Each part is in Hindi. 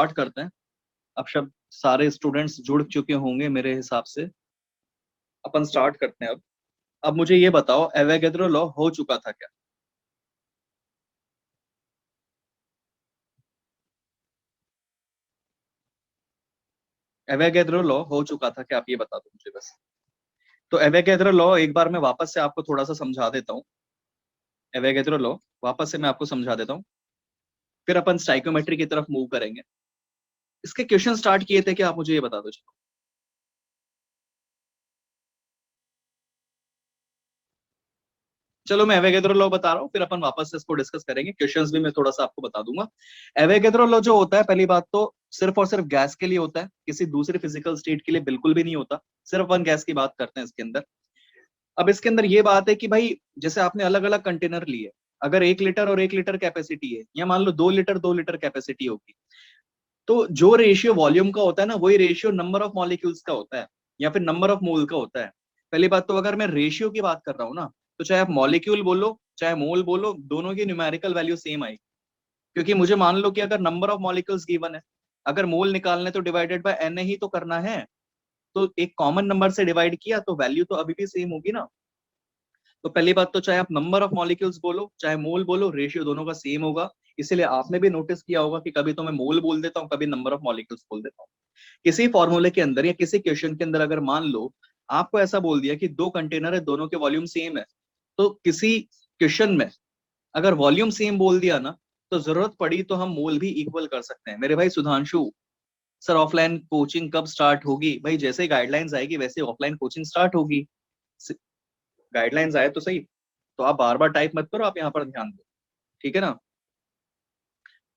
स्टार्ट करते हैं। अब सब सारे स्टूडेंट्स जुड़ चुके होंगे मेरे हिसाब से, अपन स्टार्ट करते हैं। अब मुझे ये बताओ, एवोगैड्रो लॉ हो चुका था क्या? एवोगैड्रो लॉ हो चुका था क्या, आप ये बता दो मुझे बस। तो एवोगैड्रो लॉ एक बार मैं वापस से आपको थोड़ा सा समझा देता हूँ। एवोगैड्रो लॉ वापस से मैं आपको समझा देता हूँ, फिर अपन स्टाइकोमेट्री की तरफ मूव करेंगे। इसके क्वेश्चन स्टार्ट किए थे क्या, आप मुझे ये बता दो। चलो मैं एवोगैड्रो लॉ बता रहा हूँ, फिर अपन वापस से इसको डिस्कस करेंगे। क्वेश्चंस भी मैं थोड़ा सा आपको बता दूंगा। एवोगैड्रो लॉ जो होता है, पहली बात तो सिर्फ और सिर्फ गैस के लिए होता है, किसी दूसरे फिजिकल स्टेट के लिए बिल्कुल भी नहीं होता। सिर्फ अपन गैस की बात करते हैं इसके अंदर। अब इसके अंदर ये बात है कि भाई जैसे आपने अलग अलग कंटेनर लिए, अगर 1 लीटर और 1 लीटर कैपेसिटी है, या मान लो 2 लीटर 2 लीटर कैपेसिटी होगी, तो जो रेशियो वॉल्यूम का होता है ना, वही रेशियो नंबर ऑफ मॉलिक्यूल्स का होता है, या फिर नंबर ऑफ मोल का होता है। पहली बात तो अगर मैं रेशियो की बात कर रहा हूँ ना, तो चाहे आप मॉलिक्यूल बोलो चाहे मोल बोलो, दोनों की न्यूमेरिकल वैल्यू सेम आएगी। क्योंकि मुझे मान लो कि अगर नंबर ऑफ मॉलिक्यूल्स गिवन है, अगर मोल निकालने तो डिवाइडेड बाय एन ही तो करना है, तो एक कॉमन नंबर से डिवाइड किया तो वैल्यू तो अभी भी सेम होगी ना। तो पहली बात तो चाहे आप नंबर ऑफ मॉलिक्यूल्स बोलो चाहे मोल बोलो, रेशियो दोनों का सेम होगा। इसीलिए आपने भी नोटिस किया होगा कि कभी तो मैं मोल बोल देता हूँ, कभी नंबर ऑफ मॉलिक्यूल्स बोल देता हूँ। किसी फॉर्मूले के अंदर या किसी क्वेश्चन के अंदर अगर मान लो आपको ऐसा बोल दिया कि 2 कंटेनर है, दोनों के वॉल्यूम सेम है, तो किसी क्वेश्चन में अगर वॉल्यूम सेम बोल दिया ना, तो जरूरत पड़ी तो हम मोल भी इक्वल कर सकते हैं। मेरे भाई सुधांशु सर, ऑफलाइन कोचिंग कब स्टार्ट होगी? भाई जैसे गाइडलाइंस आएगी वैसे ऑफलाइन कोचिंग स्टार्ट होगी। गाइडलाइंस आए तो सही, तो आप बार बार टाइप मत करो, आप यहाँ पर ध्यान दो, ठीक है ना।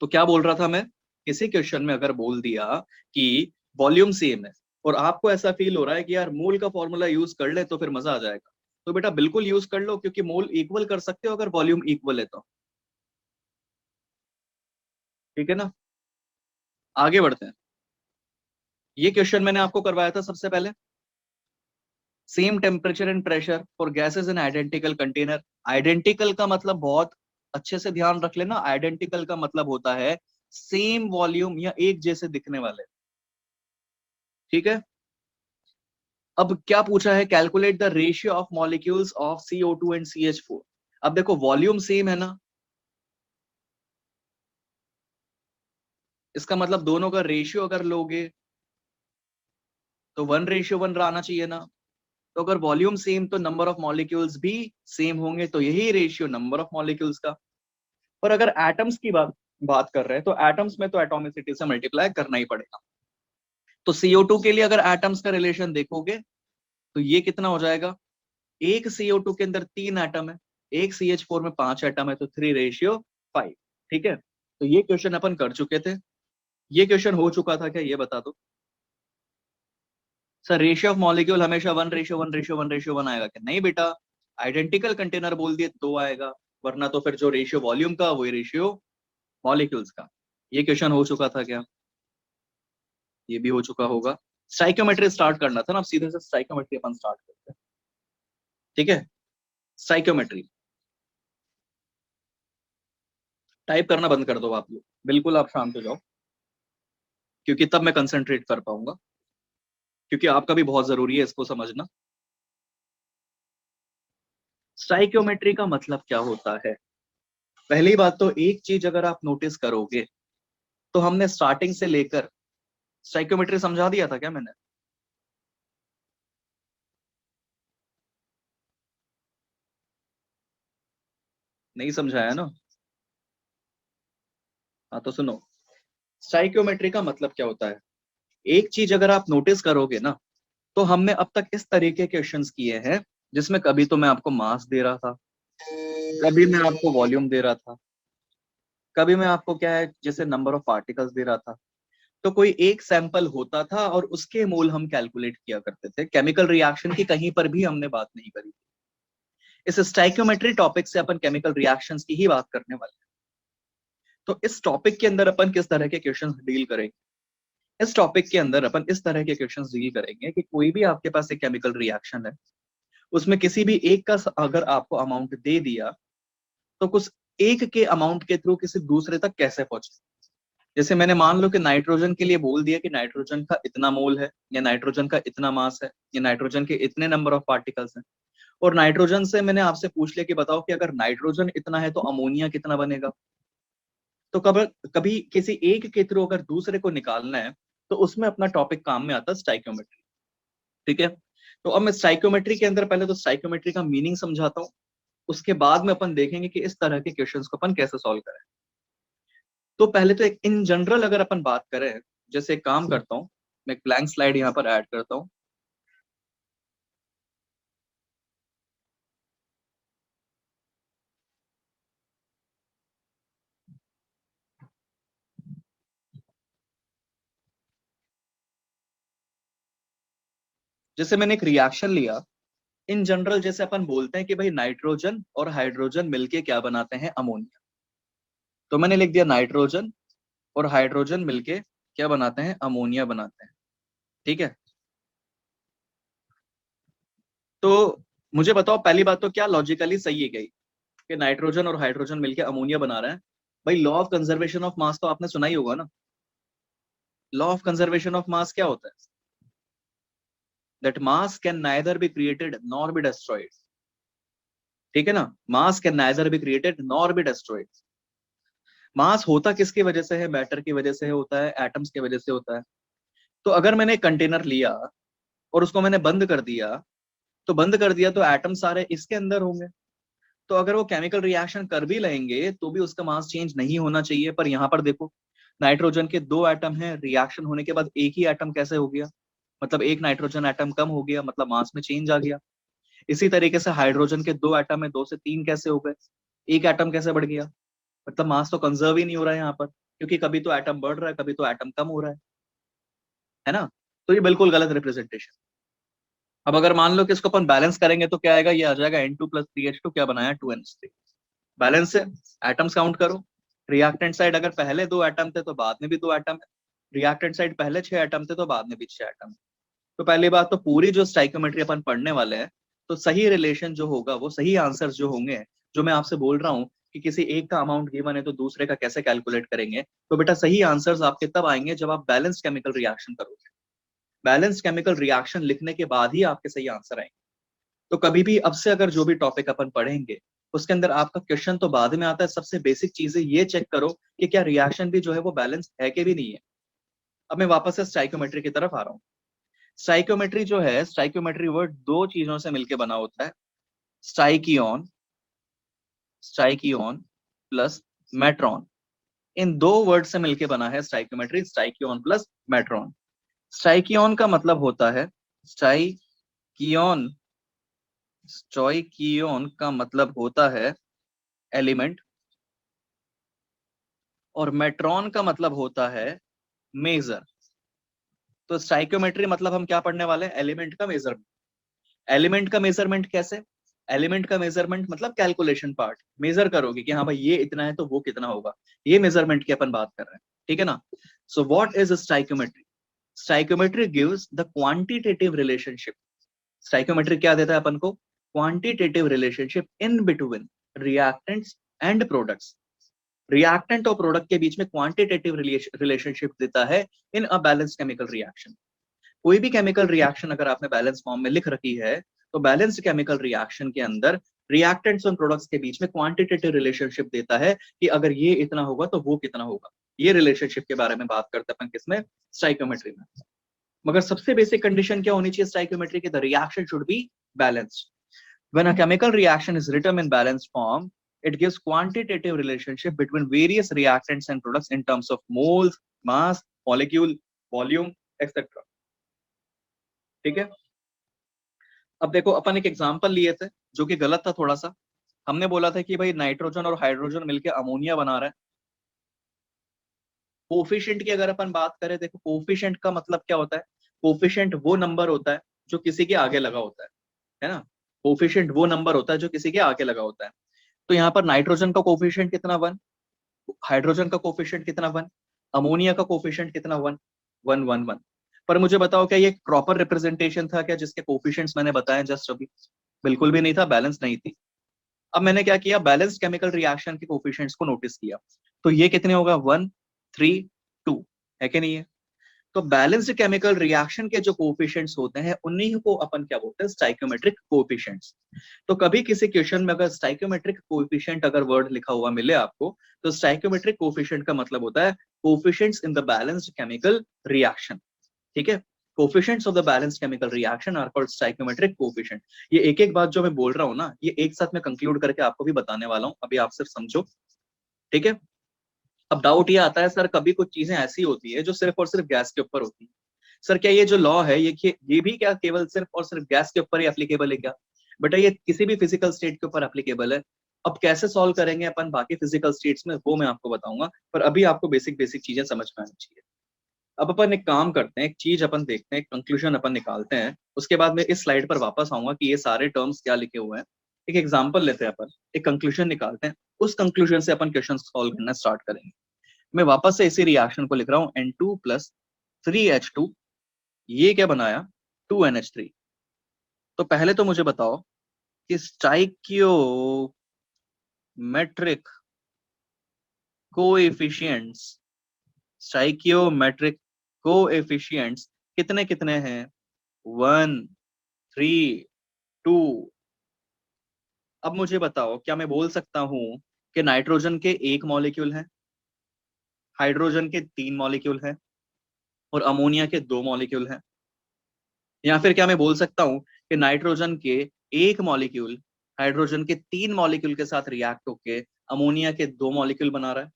तो क्या बोल रहा था मैं, किसी क्वेश्चन में अगर बोल दिया कि वॉल्यूम सेम है और आपको ऐसा फील हो रहा है कि यार मोल का फॉर्मूला यूज कर ले तो फिर मजा आ जाएगा, तो बेटा बिल्कुल यूज कर लो, क्योंकि मोल इक्वल कर सकते हो अगर वॉल्यूम इक्वल है तो। ठीक है ना, आगे बढ़ते हैं। ये क्वेश्चन मैंने आपको करवाया था सबसे पहले। Same temperature and pressure for gases in identical container. Identical का मतलब बहुत अच्छे से ध्यान रख लेना, आइडेंटिकल का मतलब होता है सेम वॉल्यूम या एक जैसे दिखने वाले। ठीक है। अब क्या पूछा है, calculate the ratio of molecules of CO2 and CH4। अब देखो वॉल्यूम सेम है ना, इसका मतलब दोनों का रेशियो अगर लोगे तो 1:1 आना चाहिए ना। तो अगर वॉल्यूम सेम तो नंबर ऑफ मॉलिक्यूल्स भी सेम होंगे, तो यही रेशियो नंबर ऑफ मॉलिक्यूल्स का। पर अगर एटम्स की बात बात कर रहे हैं, तो एटम्स में तो एटॉमिसिटी से मल्टीप्लाई करना ही पड़ेगा। तो CO2 के लिए अगर एटम्स का रिलेशन देखोगे तो ये कितना हो जाएगा, एक CO2 के अंदर 3 एटम है, एक CH4 में 5 एटम है, तो 3:5। ठीक है, तो ये क्वेश्चन अपन कर चुके थे। ये क्वेश्चन हो चुका था क्या, ये बता दो। सर रेशियो ऑफ मॉलिक्यूल हमेशा 1:1:1:1 आएगा क्या? नहीं बेटा, आइडेंटिकल कंटेनर बोल दिए तो आएगा, वरना तो फिर जो रेशियो वॉल्यूम का वही रेशियो मॉलिक्यूल्स का। ये क्वेश्चन हो चुका था क्या? ये भी हो चुका होगा। स्टाइकोमेट्री स्टार्ट करना था ना, अब सीधे से स्टाइकोमेट्री अपन स्टार्ट करते हैं। ठीक है, स्टाइकोमेट्री टाइप करना बंद कर दो आप लोग, बिल्कुल आप शांत हो जाओ, क्योंकि तब मैं कंसंट्रेट कर पाऊंगा, क्योंकि आपका भी बहुत जरूरी है इसको समझना। स्टाइकोमेट्री का मतलब क्या होता है? पहली बात तो एक चीज अगर आप नोटिस करोगे, तो हमने स्टार्टिंग से लेकर स्टाइकोमेट्री समझा दिया था क्या मैंने? नहीं समझाया ना? हाँ तो सुनो, स्टाइकोमेट्री का मतलब क्या होता है। एक चीज अगर आप नोटिस करोगे ना, तो हमने अब तक इस तरीके के क्वेश्चंस किए हैं, जिसमें कभी तो मैं आपको मास दे रहा था, कभी मैं आपको वॉल्यूम दे रहा था, कभी मैं आपको क्या है जैसे नंबर ऑफ पार्टिकल्स दे रहा था। तो कोई एक सैंपल होता था और उसके मोल हम कैलकुलेट किया करते थे। केमिकल रिएक्शन की कहीं पर भी हमने बात नहीं करी। इस स्टाइकोमेट्री टॉपिक से अपन केमिकल रिएक्शंस की ही बात करने वाले हैं। तो इस टॉपिक के अंदर अपन किस तरह के क्वेश्चंस डील करेंगे? इस टॉपिक के अंदर अपन इस तरह के क्वेश्चंस डील करेंगे कि कोई भी आपके पास एक केमिकल रिएक्शन है, उसमें किसी भी एक का अगर आपको अमाउंट दे दिया, तो कुछ एक के अमाउंट के थ्रू किसी दूसरे तक कैसे पहुंचे। जैसे मैंने मान लो कि नाइट्रोजन के लिए बोल दिया कि नाइट्रोजन का इतना मोल है, या नाइट्रोजन का इतना मास है, या नाइट्रोजन के इतने नंबर ऑफ पार्टिकल्स हैं, और नाइट्रोजन से मैंने आपसे पूछ लिया कि बताओ कि अगर नाइट्रोजन इतना है तो अमोनिया कितना बनेगा। तो कभी कभी किसी एक के थ्रू अगर दूसरे को निकालना है तो उसमें अपना टॉपिक काम में आता है स्टाइक्योमेट्री। ठीक है, तो अब मैं स्टाइक्योमेट्री के अंदर पहले तो स्टाइक्योमेट्री का मीनिंग समझाता हूँ, उसके बाद में अपन देखेंगे कि इस तरह के क्वेश्चंस को अपन कैसे सॉल्व करें। तो पहले तो एक इन जनरल अगर अपन बात करें, जैसे एक काम करता हूँ, मैं एक ब्लैंक स्लाइड यहाँ पर ऐड करता हूँ। जैसे मैंने एक रिएक्शन लिया, इन जनरल जैसे अपन बोलते हैं कि भाई नाइट्रोजन और हाइड्रोजन मिलके क्या बनाते हैं, अमोनिया। तो मैंने लिख दिया नाइट्रोजन और हाइड्रोजन मिलके क्या बनाते हैं, अमोनिया बनाते हैं। ठीक है, तो मुझे बताओ पहली बात तो क्या लॉजिकली सही है गई कि नाइट्रोजन और हाइड्रोजन मिलके अमोनिया बना रहे हैं। भाई law of conservation of mass तो आपने सुना ही होगा ना। Law of conservation of mass क्या होता है, that mass can neither be created nor be destroyed. ठीक है ना, mass can neither be created nor be destroyed. Mass होता किसकी वजह से है, मैटर की वजह से होता है, एटम्स की वजह से होता है। तो अगर मैंने एक कंटेनर लिया और उसको मैंने बंद कर दिया, तो बंद कर दिया तो एटम सारे इसके अंदर होंगे। तो अगर वो केमिकल रिएक्शन कर भी लेंगे तो भी उसका मास चेंज नहीं होना चाहिए। पर यहाँ पर देखो, नाइट्रोजन के दो एटम हैं, रिएक्शन होने के बाद एक ही एटम कैसे हो गया, मतलब एक नाइट्रोजन एटम कम हो गया, मतलब मास में चेंज आ गया। इसी तरीके से हाइड्रोजन के दो एटम है, दो से तीन कैसे हो गए, एक एटम कैसे बढ़ गया, मतलब मास तो कंजर्व ही नहीं हो रहा है यहाँ पर, क्योंकि कभी तो एटम बढ़ रहा है, कभी तो एटम कम हो रहा है ना। तो ये बिल्कुल गलत रिप्रेजेंटेशन। अब अगर मान लो कि इसको अपन बैलेंस करेंगे तो क्या आएगा, ये आ जाएगा N2 + 3H2, क्या बनाया 2NH3। बैलेंस से एटम्स काउंट करो, रिएक्टेंट साइड अगर पहले दो एटम थे तो बाद में भी दो एटम है, रिएक्टेंट साइड पहले 6 एटम थे तो बाद में भी 6 एटम है। तो पहली बात तो पूरी जो स्टाइकोमेट्री अपन पढ़ने वाले हैं, तो सही रिलेशन जो होगा, वो सही आंसर जो होंगे, जो मैं आपसे बोल रहा हूँ कि किसी एक का अमाउंट गिवन है तो दूसरे का कैसे कैलकुलेट करेंगे, तो बेटा सही आंसर्स आपके तब आएंगे जब आप बैलेंस केमिकल रिएक्शन करोगे। बैलेंस केमिकल रिएक्शन लिखने के बाद ही आपके सही आंसर आएंगे। तो कभी भी अब से अगर जो भी टॉपिक अपन पढ़ेंगे उसके अंदर आपका क्वेश्चन तो बाद में आता है, सबसे बेसिक चीजें ये चेक करो कि क्या रिएक्शन भी जो है वो बैलेंस है कि भी नहीं है। अब मैं वापस से स्टाइकोमेट्री की तरफ आ रहा हूँ। स्टाइकोमेट्री जो है, स्टाइकोमेट्री वर्ड दो चीजों से मिलकर बना होता है, स्टाइकियन, स्टाइकियन प्लस मेट्रॉन। इन दो वर्ड से मिलकर बना है स्टाइकोमेट्री, स्टाइकियन प्लस मेट्रॉन। स्टाइकियन का मतलब होता है, स्टाइकियन, स्टोइकियन का मतलब होता है एलिमेंट, और मेट्रॉन का मतलब होता है मेजर। तो स्टाइकोमेट्री मतलब हम क्या पढ़ने वाले हैं, एलिमेंट का मेजरमेंट। एलिमेंट का मेजरमेंट कैसे, एलिमेंट का मेजरमेंट मतलब कैलकुलेशन पार्ट, मेजर करोगे कि हाँ भाई ये इतना है तो वो कितना होगा, ये मेजरमेंट की अपन बात कर रहे हैं। ठीक है ना। So what is stoichiometry, stoichiometry gives the quantitative relationship. Stoichiometry क्या देता है अपन को, quantitative relationship in between reactants and products. Reactant और प्रोडक्ट के बीच में क्वांटिटेटिव रिलेशनशिप देता है इन अ बैलेंस केमिकल रिएक्शन। कोई भी केमिकल रिएक्शन अगर आपने बैलेंस फॉर्म में लिख रखी है, तो बैलेंस्ड केमिकल रिएक्शन के अंदर रिएक्टेंट्स और प्रोडक्ट्स के बीच में क्वांटिटेटिव रिलेशनशिप देता है कि अगर ये इतना होगा तो वो कितना होगा। ये रिलेशनशिप के बारे में बात करते हैं अपन किसमें, स्टाइकोमेट्री में। मगर सबसे बेसिक कंडीशन क्या होनी चाहिए स्टाइकोमेट्री की, the reaction should be balanced. When a chemical reaction is written in balanced form, it gives quantitative relationship between various reactants and products in terms of moles, mass, molecule, volume, etc. ठीक है। अब देखो अपन एक एग्जांपल लिए थे जो कि गलत था थोड़ा सा। हमने बोला था कि भाई नाइट्रोजन और हाइड्रोजन मिलके अमोनिया बना रहा है। कोफिशिएंट की अगर अपन बात करें, देखो कोफिशिएंट का मतलब क्या होता है, कोफिशिएंट वो नंबर होता है जो किसी के आगे लगा होता है ना। कोफिशिएंट वो नंबर होता है जो किसी के आगे लगा होता है। तो यहाँ पर नाइट्रोजन का कोफिशिएंट कितना, 1। हाइड्रोजन का कोफिशिएंट कितना, 1। अमोनिया का कोफिशिएंट कितना, 1, 1, 1, 1। पर मुझे बताओ क्या ये प्रॉपर रिप्रेजेंटेशन था क्या, जिसके कोफिशिएंट्स मैंने बताए जस्ट अभी, बिल्कुल भी नहीं था, बैलेंस नहीं थी। अब मैंने क्या किया, बैलेंस केमिकल रिएक्शन के कोफिशिएंट्स को नोटिस किया। तो ये कितने होगा, 1, 3, है कि नहीं है? तो बैलेंस्ड केमिकल रिएक्शन के जो कोफिशिएंट्स होते हैं उन्हीं को अपन क्या बोलते हैं, स्टाइकियोमेट्रिक कोफिशिएंट्स। तो कभी किसी क्वेश्चन में अगर स्टाइकियोमेट्रिक कोफिशिएंट अगर वर्ड लिखा हुआ मिले आपको, तो स्टाइकियोमेट्रिक कोफिशिएंट का मतलब होता है coefficients in the balanced chemical reaction. ठीक है, coefficients of the balanced chemical reaction are called stoichiometric coefficient. ये एक एक बात जो मैं बोल रहा हूँ ना, ये एक साथ मैं कंक्लूड करके आपको भी बताने वाला हूँ, अभी आप सिर्फ समझो। ठीक है, अब डाउट ये आता है सर कभी कुछ चीजें ऐसी होती है जो सिर्फ और सिर्फ गैस के ऊपर होती है, सर क्या ये जो लॉ है ये भी क्या केवल सिर्फ और सिर्फ गैस के ऊपर ही एप्लीकेबल है क्या? बेटा ये किसी भी फिजिकल स्टेट के ऊपर एप्लीकेबल है। अब कैसे सॉल्व करेंगे अपन बाकी फिजिकल स्टेट्स में वो मैं आपको बताऊंगा, पर अभी आपको बेसिक बेसिक चीजें समझ में आनी चाहिए। अब अपन एक काम करते हैं, एक चीज अपन देखते हैं, एक कंक्लूजन अपन निकालते हैं, उसके बाद मैं इस स्लाइड पर वापस आऊंगा कि ये सारे टर्म्स क्या लिखे हुए हैं। एक एग्जाम्पल लेते हैं अपन, एक कंक्लूजन निकालते हैं, उस कंक्लूजन से अपन क्वेश्चन सॉल्व करना स्टार्ट करेंगे। मैं वापस से इसी रिएक्शन को लिख रहा हूँ, N2 प्लस 3H2, ये क्या बनाया, 2NH3। तो पहले तो मुझे बताओ कि स्टाइकियोमेट्रिक कोएफिशिएंट्स, स्टाइकियोमेट्रिक कोएफिशिएंट्स कितने कितने हैं, 1, 3, 2। अब मुझे बताओ क्या मैं बोल सकता हूं कि नाइट्रोजन के एक मॉलिक्यूल हैं, हाइड्रोजन के 3 मॉलिक्यूल हैं और अमोनिया के 2 मॉलिक्यूल हैं? या फिर क्या मैं बोल सकता हूं कि नाइट्रोजन के एक मॉलिक्यूल हाइड्रोजन के 3 मॉलिक्यूल के साथ रिएक्ट होके अमोनिया के 2 मॉलिक्यूल बना रहा है?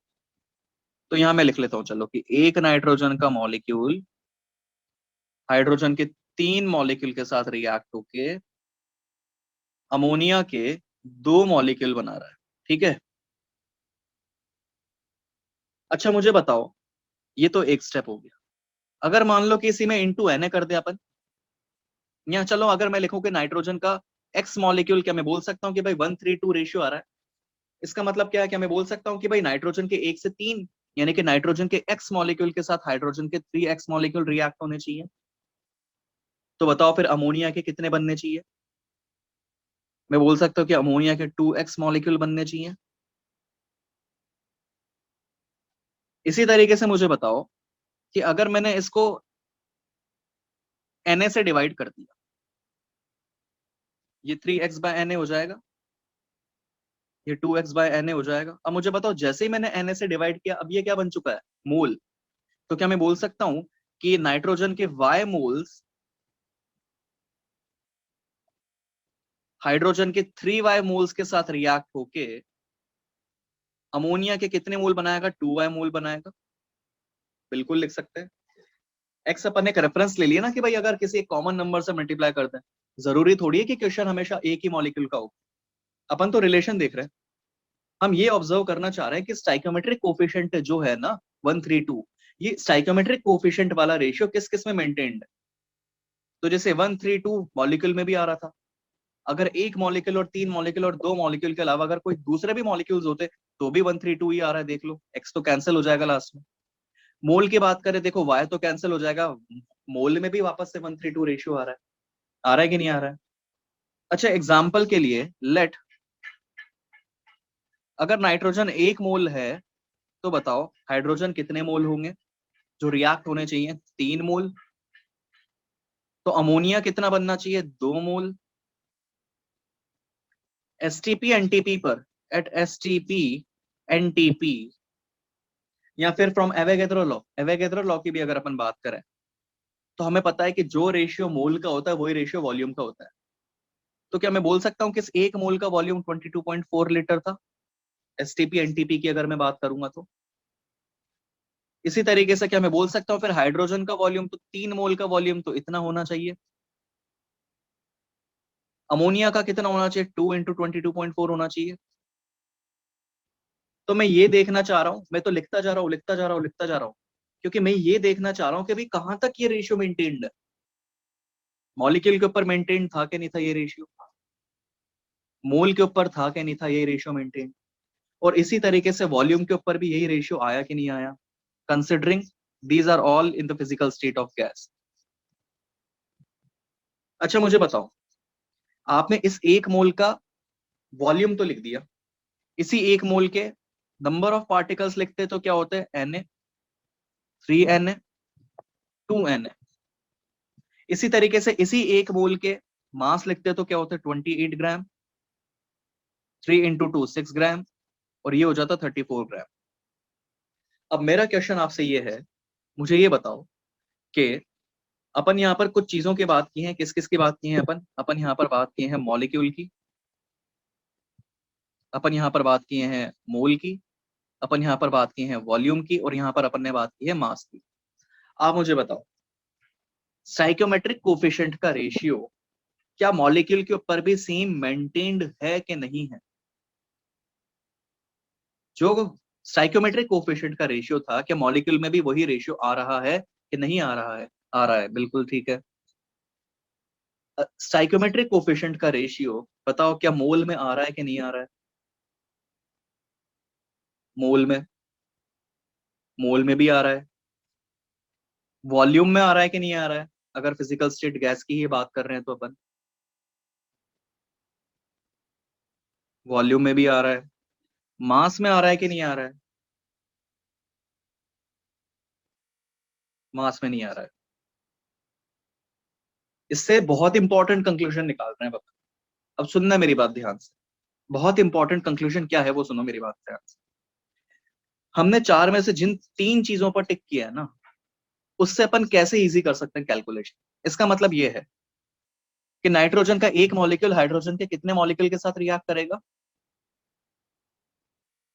तो यहां मैं लिख लेता हूं चलो कि एक नाइट्रोजन का मॉलिक्यूल हाइड्रोजन के 3 मॉलिक्यूल के साथ रिएक्ट होके अमोनिया के 2 मॉलिक्यूल बना रहा है। ठीक है, अच्छा मुझे बताओ, ये तो एक स्टेप हो गया। अगर मान लो कि इसी में इंटू Na कर दे अपन, या चलो अगर मैं लिखूं कि नाइट्रोजन का एक्स मॉलिक्यूल, क्या मैं बोल सकता हूँ कि भाई 1:3:2 रेशियो आ रहा है? इसका मतलब क्या है, क्या मैं बोल सकता हूँ कि भाई नाइट्रोजन के 1 से 3, यानी कि नाइट्रोजन के एक्स मॉलिक्यूल के साथ हाइड्रोजन के 3x मॉलिक्यूल रिएक्ट होने चाहिए? तो बताओ फिर अमोनिया के कितने बनने चाहिए? मैं बोल सकता हूँ कि अमोनिया के 2x मॉलिक्यूल बनने चाहिए। इसी तरीके से मुझे बताओ कि अगर मैंने इसको Na से डिवाइड कर दिया, ये 3x/Na हो जाएगा, ये 2x/Na हो जाएगा। अब मुझे बताओ जैसे ही मैंने Na से डिवाइड किया, अब ये क्या बन चुका है, मोल। तो क्या मैं बोल सकता हूं कि नाइट्रोजन के y मोल्स हाइड्रोजन के 3y मोल्स के साथ रिएक्ट होके अमोनिया के कितने मोल बनाएगा, 2y मोल बनाएगा? बिल्कुल लिख सकते हैं। एक्स अपन ने एक रेफरेंस ले लिया ना कि भाई अगर किसी एक कॉमन नंबर से मल्टीप्लाई करते हैं, जरूरी थोड़ी है कि क्वेश्चन हमेशा एक ही मॉलिक्यूल का हो। अपन तो रिलेशन देख रहे हैं, हम ये ऑब्जर्व करना चाह रहे हैं कि स्टाइकोमेट्रिक कोफिशिएंट जो है ना 1:3:2, ये स्टाइकोमेट्रिक कोफिशिएंट वाला रेशियो किस किस में मेंटेन्ड है? तो जैसे 1:3:2 मॉलिक्यूल में भी आ रहा था, अगर एक मॉलिक्यूल और 3 मॉलिक्यूल और 2 मॉलिक्यूल के अलावा अगर कोई दूसरे भी मॉलिक्यूल्स होते तो भी 1:3:2 ही आ रहा है, देख लो, एक्स तो कैंसिल हो जाएगा लास्ट में। मोल की बात करें, देखो वाई तो कैंसिल हो जाएगा, मोल में भी वापस से 1:3:2 रेशियो आ रहा है कि नहीं आ रहा है? अच्छा एग्जाम्पल के लिए लेट, अगर नाइट्रोजन 1 मोल है, तो बताओ हाइड्रोजन कितने मोल होंगे जो रिएक्ट होने चाहिए, 3 मोल। तो अमोनिया कितना बनना चाहिए, 2 मोल। एसटीपी एनटीपी पर, एट एसटीपी एनटीपी, या फिर from Avogadro law, Avogadro law की भी अगर अपन बात करें, तो हमें पता है कि जो रेशियो मोल का होता है वही रेशियो वॉल्यूम का होता है। तो क्या मैं बोल सकता हूँ कि इस 1 मोल का वॉल्यूम 22.4 लीटर था, एसटीपी एनटीपी की अगर मैं बात करूंगा तो? इसी तरीके से क्या मैं बोल सकता हूँ फिर हाइड्रोजन का वॉल्यूम, तो 3 मोल का वॉल्यूम तो इतना होना चाहिए। अमोनिया का कितना होना चाहिए, 2 × 22.4 होना चाहिए। तो मैं ये देखना चाह रहा हूं, मैं तो लिखता जा रहा हूं लिखता जा रहा हूं लिखता जा रहा हूं, क्योंकि मैं ये देखना चाह रहा हूं कि भाई कहां तक ये रेशियो मेंटेन्ड है, मॉलिक्यूल के ऊपर मेंटेन था कि नहीं था ये रेशियो, मोल के ऊपर था कि नहीं था ये रेशियो मेंटेन, और इसी तरीके से वॉल्यूम के ऊपर भी यही रेशियो आया कि नहीं आया, considering these are all in the physical state of gas. अच्छा मुझे बताओ, आपने इस 1 मोल का वॉल्यूम तो लिख दिया, इसी 1 मोल के नंबर ऑफ पार्टिकल्स लिखते तो क्या होते हैं, Na। 3Na 2Na। इसी तरीके से इसी एक मोल के मास लिखते तो क्या होता है 28 ग्राम, 3 इंटू 2 6 ग्राम, और ये हो जाता 34 ग्राम। अब मेरा क्वेश्चन आपसे ये है, मुझे ये बताओ कि अपन यहाँ पर कुछ चीजों की बात की है, किस किस की बात की है, अपन यहाँ पर बात किए हैं मॉलिक्यूल की, अपन यहाँ पर बात किए हैं मोल की, अपन यहाँ पर बात की है वॉल्यूम की, और यहाँ पर अपन ने बात की है मास की। आप मुझे बताओ स्टाइकियोमेट्रिक कोफिशिएंट का रेशियो क्या मॉलिक्यूल के ऊपर भी सेम मेंटेन्ड है कि नहीं है? जो स्टाइकियोमेट्रिक कोफिशिएंट का रेशियो था, क्या मॉलिक्यूल में भी वही रेशियो आ रहा है कि नहीं आ रहा है? आ रहा है, बिल्कुल ठीक है। स्टाइकियोमेट्रिक कोफिशिएंट का रेशियो बताओ क्या मोल में आ रहा है कि नहीं आ रहा है? मोल में, मोल में भी आ रहा है। वॉल्यूम में आ रहा है कि नहीं आ रहा है? अगर फिजिकल स्टेट गैस की ही बात कर रहे हैं तो अपन वॉल्यूम में भी आ रहा है। मास में आ रहा है कि नहीं आ रहा है? मास में नहीं आ रहा है। इससे बहुत इंपॉर्टेंट कंक्लूजन निकाल रहे हैं बाबा। अब सुनना मेरी बात ध्यान से, बहुत इंपॉर्टेंट कंक्लूजन क्या है वो सुनो मेरी बात ध्यान से। हमने चार में से जिन तीन चीजों पर टिक किया है ना, उससे अपन कैसे इजी कर सकते हैं कैलकुलेशन। इसका मतलब ये है कि नाइट्रोजन का एक मॉलिक्यूल हाइड्रोजन के कितने मॉलिक्यूल के साथ रिएक्ट करेगा?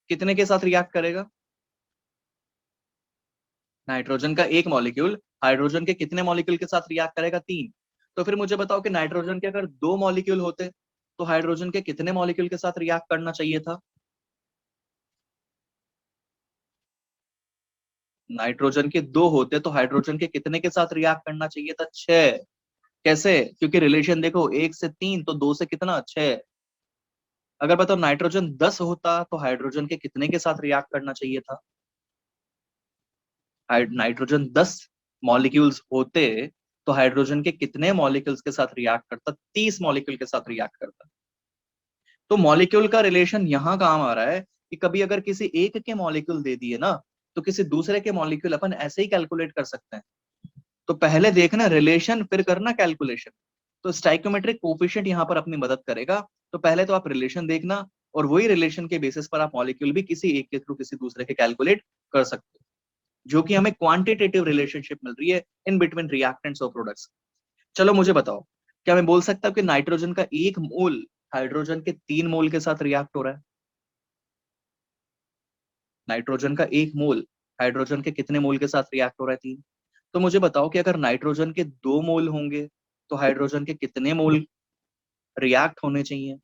कितने के साथ रिएक्ट करेगा? नाइट्रोजन का एक मॉलिक्यूल हाइड्रोजन के कितने मॉलिक्यूल के साथ रिएक्ट करेगा? तीन। तो फिर मुझे बताओ कि नाइट्रोजन के अगर दो मॉलिक्यूल होते तो हाइड्रोजन के कितने मॉलिक्यूल के साथ रिएक्ट करना चाहिए था? नाइट्रोजन के दो होते तो हाइड्रोजन के कितने के साथ रिएक्ट करना चाहिए था? छह। कैसे? क्योंकि रिलेशन देखो, एक से तीन तो दो से कितना, छह। अगर बताओ नाइट्रोजन 10 होता तो हाइड्रोजन के कितने के साथ रिएक्ट करना चाहिए था? नाइट्रोजन 10 मॉलिक्यूल्स होते तो हाइड्रोजन के कितने मॉलिक्यूल्स के साथ रिएक्ट करता? 30 मॉलिक्यूल के साथ रिएक्ट करता। तो मॉलिक्यूल का रिलेशन यहां काम आ रहा है कि कभी अगर किसी एक के मॉलिक्यूल दे दिए ना, तो किसी दूसरे के मॉलिक्यूल अपन ऐसे ही कैलकुलेट कर सकते हैं। तो पहले देखना रिलेशन, फिर करना कैलकुलेशन। तो स्टाइकियोमेट्रिक कोफिशिएंट यहाँ पर अपनी मदद करेगा। तो पहले तो आप रिलेशन देखना, और वही रिलेशन के बेसिस पर आप मॉलिक्यूल भी किसी एक के थ्रू किसी दूसरे के कैलकुलेट कर सकते हो, जो कि हमें क्वांटिटेटिव रिलेशनशिप मिल रही है इन बिटवीन रिएक्टेंट्स और प्रोडक्ट्स। चलो मुझे बताओ, क्या मैं बोल सकता हूँ कि नाइट्रोजन का एक मोल हाइड्रोजन के 3 मोल के साथ रिएक्ट हो रहा है? नाइट्रोजन का एक मोल हाइड्रोजन के कितने मोल के साथ रिएक्ट हो रहा है? 3। तो मुझे बताओ कि अगर नाइट्रोजन के 2 मोल होंगे तो हाइड्रोजन के कितने मोल रिएक्ट होने चाहिए?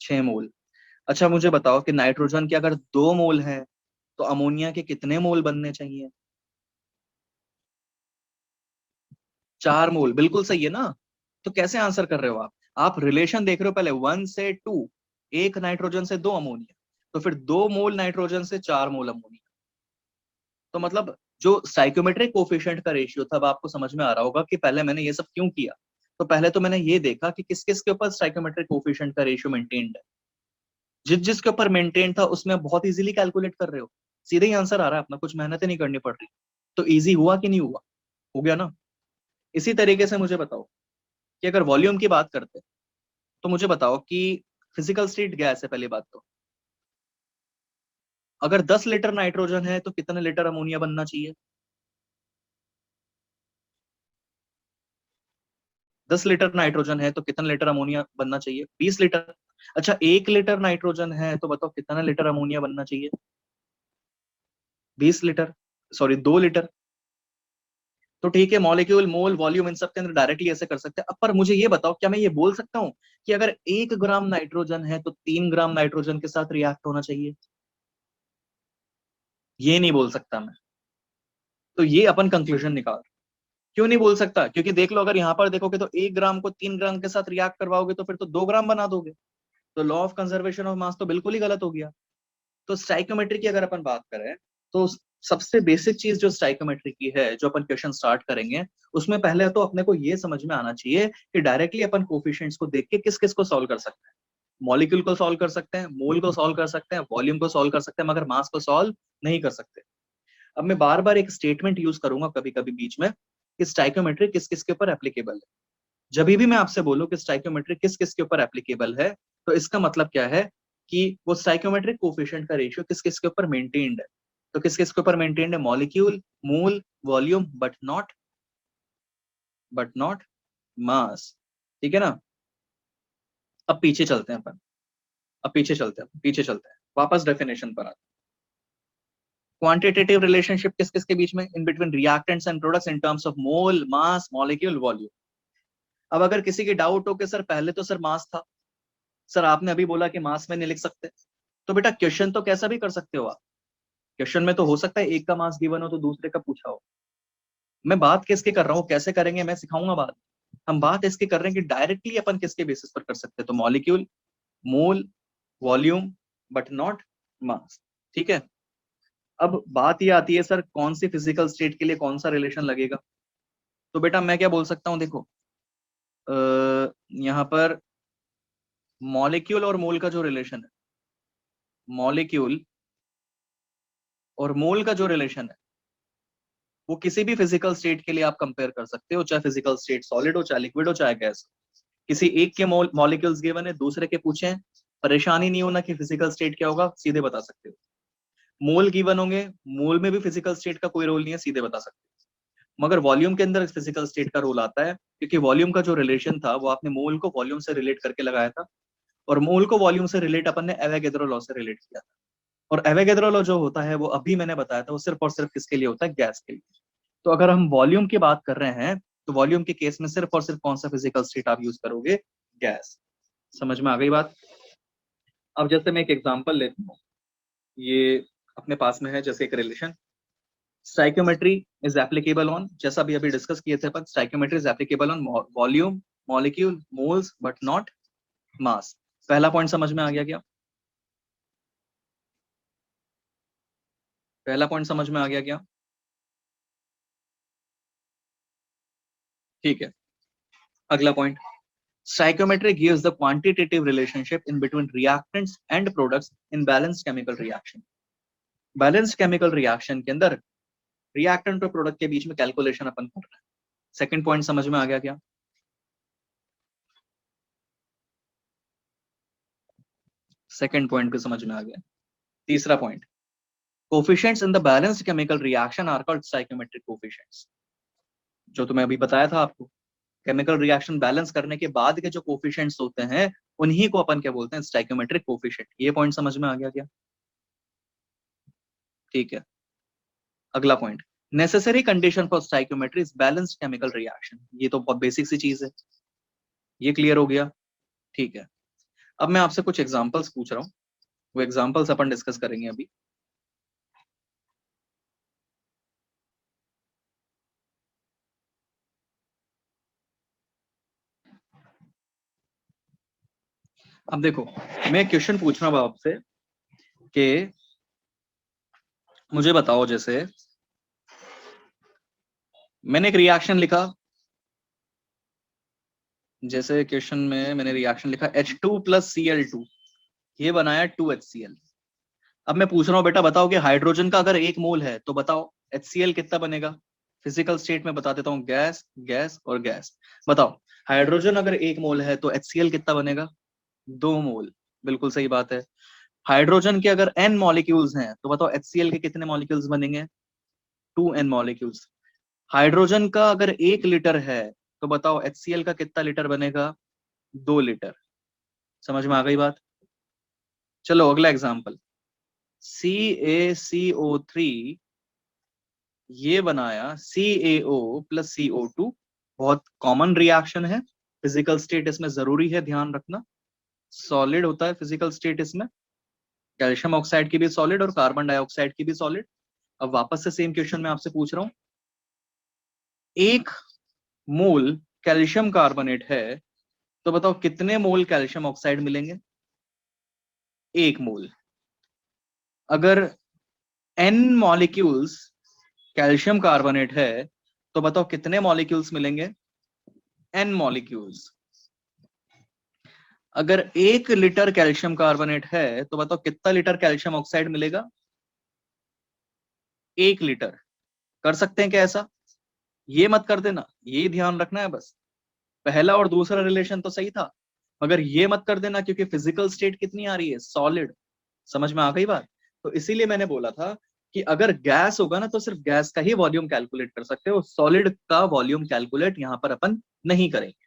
6 मोल। अच्छा मुझे बताओ कि नाइट्रोजन के अगर 2 मोल हैं तो अमोनिया के कितने मोल बनने चाहिए? 4 मोल। बिल्कुल सही है ना? तो कैसे आंसर कर रहे हो आप रिलेशन देख रहे हो पहले 1 से 2, एक नाइट्रोजन से 2 अमोनिया, तो फिर 2 मोल नाइट्रोजन से 4 मोल अमोनिया। तो मतलब जो स्टाइकियोमेट्रिक कोफिशिएंट का रेशियो था, अब आपको समझ में आ रहा होगा कि पहले मैंने ये सब क्यों किया। तो पहले तो मैंने ये देखा कि किस किस के ऊपर स्टाइकियोमेट्रिक कोफिशिएंट का रेशियो मेंटेन्ड है। जिस जिसके ऊपर मेंटेन था उसमें बहुत इजीली कैलकुलेट कर रहे हो, सीधे ही आंसर आ रहा है अपना, कुछ मेहनत ही नहीं करनी पड़ रही। तो इजी हुआ कि नहीं हुआ? हो गया ना? इसी तरीके से मुझे बताओ कि अगर वॉल्यूम की बात करते हैं, तो मुझे बताओ कि फिजिकल स्टेट गैस है पहली बात तो, अगर 10 लीटर नाइट्रोजन है तो कितने लीटर अमोनिया बनना चाहिए? 10 लीटर नाइट्रोजन है तो कितने लीटर अमोनिया बनना चाहिए? 20 लीटर। अच्छा 1 लीटर नाइट्रोजन है तो बताओ कितना लीटर अमोनिया बनना चाहिए? 20 लीटर, सॉरी 2 लीटर। तो ठीक है, मॉलिक्यूल मोल वॉल्यूम इन सब के अंदर डायरेक्टली ऐसे कर सकते हैं। अब पर मुझे ये बताओ, क्या मैं ये बोल सकता हूँ कि अगर 1 ग्राम नाइट्रोजन है तो 3 ग्राम नाइट्रोजन के साथ रिएक्ट होना चाहिए? ये नहीं बोल सकता मैं। तो ये अपन कंक्लूजन निकाल। क्यों नहीं बोल सकता? क्योंकि देख लो, अगर यहाँ पर देखोगे तो 1 ग्राम को 3 ग्राम के साथ रिएक्ट करवाओगे तो फिर तो 2 ग्राम बना दोगे। तो law of conservation of mass तो बिल्कुल ही गलत हो गया। तो स्टाइकोमेट्री की अगर अपन बात करें, तो सबसे बेसिक चीज जो स्टाइकोमेट्री की है, जो अपन क्वेश्चन स्टार्ट करेंगे, उसमें पहले तो अपने को ये समझ में आना चाहिए कि डायरेक्टली अपन कोफिशिएंट्स को देख के किस किस को सॉल्व कर सकते हैं। मॉलिक्यूल को सॉल्व कर सकते हैं, मोल को सॉल्व कर सकते हैं, वॉल्यूम को सॉल्व कर सकते हैं, मगर मास को सॉल्व नहीं कर सकते। अब मैं बार बार एक स्टेटमेंट यूज करूंगा कभी कभी बीच में कि स्टाइकोमेट्री किस किस के ऊपर एप्लीकेबल है। जब भी मैं आपसे बोलूं कि स्टाइकोमेट्री किस किस के ऊपर एप्लीकेबल है, तो इसका मतलब क्या है कि वो स्टाइकोमेट्रिक कोफिशिएंट का रेशियो किस किस के ऊपर मेंटेन्ड है। तो किस किस के ऊपर मेंटेन्ड है? Molecule, mole, volume, but not मास। ठीक है ना। अब पीछे चलते हैं अपन, पीछे चलते हैं, वापस डेफिनेशन पर आते हैं। क्वांटिटेटिव रिलेशनशिप किस किस के बीच में? In between reactants and products in terms of mole, mass, molecule, volume. अब अगर किसी की डाउट हो कि सर पहले तो सर मास था, सर आपने अभी बोला कि मास में नहीं लिख सकते, तो बेटा क्वेश्चन तो कैसा भी कर सकते हो आप। क्वेश्चन में तो हो सकता है एक का मास गिवन हो तो दूसरे का पूछा हो। मैं बात किसकी कर रहा हूँ, कैसे करेंगे मैं सिखाऊंगा बात। हम बात इसकी कर रहे हैं कि डायरेक्टली अपन किसके बेसिस पर कर सकते हैं, तो molecule, mole, volume, but not मास। ठीक है। अब बात ये आती है सर कौन सी फिजिकल स्टेट के लिए कौन सा रिलेशन लगेगा। तो बेटा मैं क्या बोल सकता हूँ, देखो यहाँ पर मॉलिक्यूल और मोल का जो रिलेशन है, मॉलिक्यूल और मोल का जो रिलेशन है, वो किसी भी फिजिकल स्टेट के लिए आप कंपेयर कर सकते हो, चाहे फिजिकल स्टेट सॉलिड हो, चाहे लिक्विड हो, चाहे गैस हो। किसी एक के मॉलिक्यूल्स गिवन है, दूसरे के पूछे, परेशानी नहीं होना कि फिजिकल स्टेट क्या होगा, सीधे बता सकते हो। मोल गिवन होंगे, मोल में भी फिजिकल स्टेट का कोई रोल नहीं है, सीधे बता सकते हो। मगर वॉल्यूम के अंदर फिजिकल स्टेट का रोल आता है, क्योंकि वॉल्यूम का जो रिलेशन था वो आपने मोल को वॉल्यूम से रिलेट करके लगाया था, और मोल को वॉल्यूम से रिलेट अपन ने एवोगैड्रो लॉ से रिलेट किया था। और एवोगैड्रो लॉ जो होता है वो अभी मैंने बताया था, वो सिर्फ और सिर्फ किसके लिए होता है? गैस के लिए। तो अगर हम वॉल्यूम की बात कर रहे हैं, तो वॉल्यूम के केस में सिर्फ और सिर्फ कौन सा फिजिकल स्टेट आप यूज करोगे? गैस। समझ में आ गई बात। अब जैसे मैं एक एग्जांपल लेता हूँ, ये अपने पास में है जैसे एक relation, stoichiometry is applicable on, जैसा भी अभी डिस्कस किए थे अपन, stoichiometry is applicable on volume, molecule, moles, but not mass. पहला पॉइंट समझ में आ गया क्या? पहला पॉइंट समझ में आ गया क्या? ठीक है। अगला point, stoichiometry gives the quantitative relationship in between reactants and products in balanced chemical reaction। Balanced chemical reaction के अंदर रिएक्टेंट और प्रोडक्ट के बीच में कैलकुलेशन अपन कर रहे हैं। सेकंड पॉइंट समझ में आ गया क्या? सेकंड पॉइंट भी समझ में आ गया। तीसरा point, coefficients in the balanced chemical reaction are called stoichiometric coefficients. जो तुम्हें अभी बताया था आपको, केमिकल रिएक्शन बैलेंस करने के बाद के जो कोफिशिएंट्स होते हैं, उन्हीं को अपन क्या बोलते हैं? Stoichiometric coefficient. ये पॉइंट समझ में आ गया क्या? ठीक है। अगला point, necessary condition for stoichiometry is balanced chemical reaction. ये तो बहुत बेसिक सी चीज है, ये क्लियर हो गया। ठीक है। अब मैं आपसे कुछ एग्जांपल्स पूछ रहा हूँ, वो एग्जांपल्स अपन डिस्कस करेंगे अभी। अब देखो, मैं क्वेश्चन पूछ रहा हूँ आपसे कि मुझे बताओ, जैसे मैंने एक रिएक्शन लिखा, जैसे क्वेश्चन में मैंने रिएक्शन लिखा H2 + Cl2, ये बनाया 2HCl। अब मैं पूछ रहा हूँ बेटा बताओ कि हाइड्रोजन का अगर 1 मोल है तो बताओ HCl कितना बनेगा? फिजिकल स्टेट में बता देता हूँ, गैस, गैस और गैस। बताओ हाइड्रोजन अगर 1 मोल है तो HCl कितना बनेगा? 2 मोल। बिल्कुल सही बात है। हाइड्रोजन के अगर n मॉलिक्यूल्स हैं तो बताओ HCl के कितने मॉलिक्यूल्स बनेंगे? 2n molecules. हाइड्रोजन का अगर 1 लीटर है तो बताओ HCl का कितना लीटर बनेगा? 2 लीटर। समझ में आ गई बात। चलो अगला एग्जांपल, CaCO3, ये बनाया CaO + CO2। बहुत कॉमन रिएक्शन है, फिजिकल स्टेट इसमें जरूरी है ध्यान रखना, सॉलिड होता है फिजिकल स्टेट इसमें, कैल्शियम ऑक्साइड की भी सॉलिड और कार्बन डाइऑक्साइड की भी सॉलिड। अब वापस से सेम क्वेश्चन मैं आपसे पूछ रहा हूँ, 1 मोल कैल्शियम कार्बोनेट है तो बताओ कितने मोल कैल्शियम ऑक्साइड मिलेंगे? 1 मोल। अगर n मॉलिक्यूल्स कैल्शियम कार्बोनेट है तो बताओ कितने मॉलिक्यूल्स मिलेंगे? n molecules. अगर 1 लीटर कैल्शियम कार्बोनेट है तो बताओ कितना लीटर कैल्शियम ऑक्साइड मिलेगा? 1 लीटर। कर सकते हैं क्या ऐसा? ये मत कर देना, ये ध्यान रखना है बस। पहला और दूसरा रिलेशन तो सही था, मगर ये मत कर देना क्योंकि फिजिकल स्टेट कितनी आ रही है, सॉलिड। समझ में आ गई बात? तो इसीलिए मैंने बोला था कि अगर गैस होगा ना तो सिर्फ गैस का ही वॉल्यूम कैलकुलेट कर सकते हो, सॉलिड का वॉल्यूम कैलकुलेट यहां पर अपन नहीं करेंगे।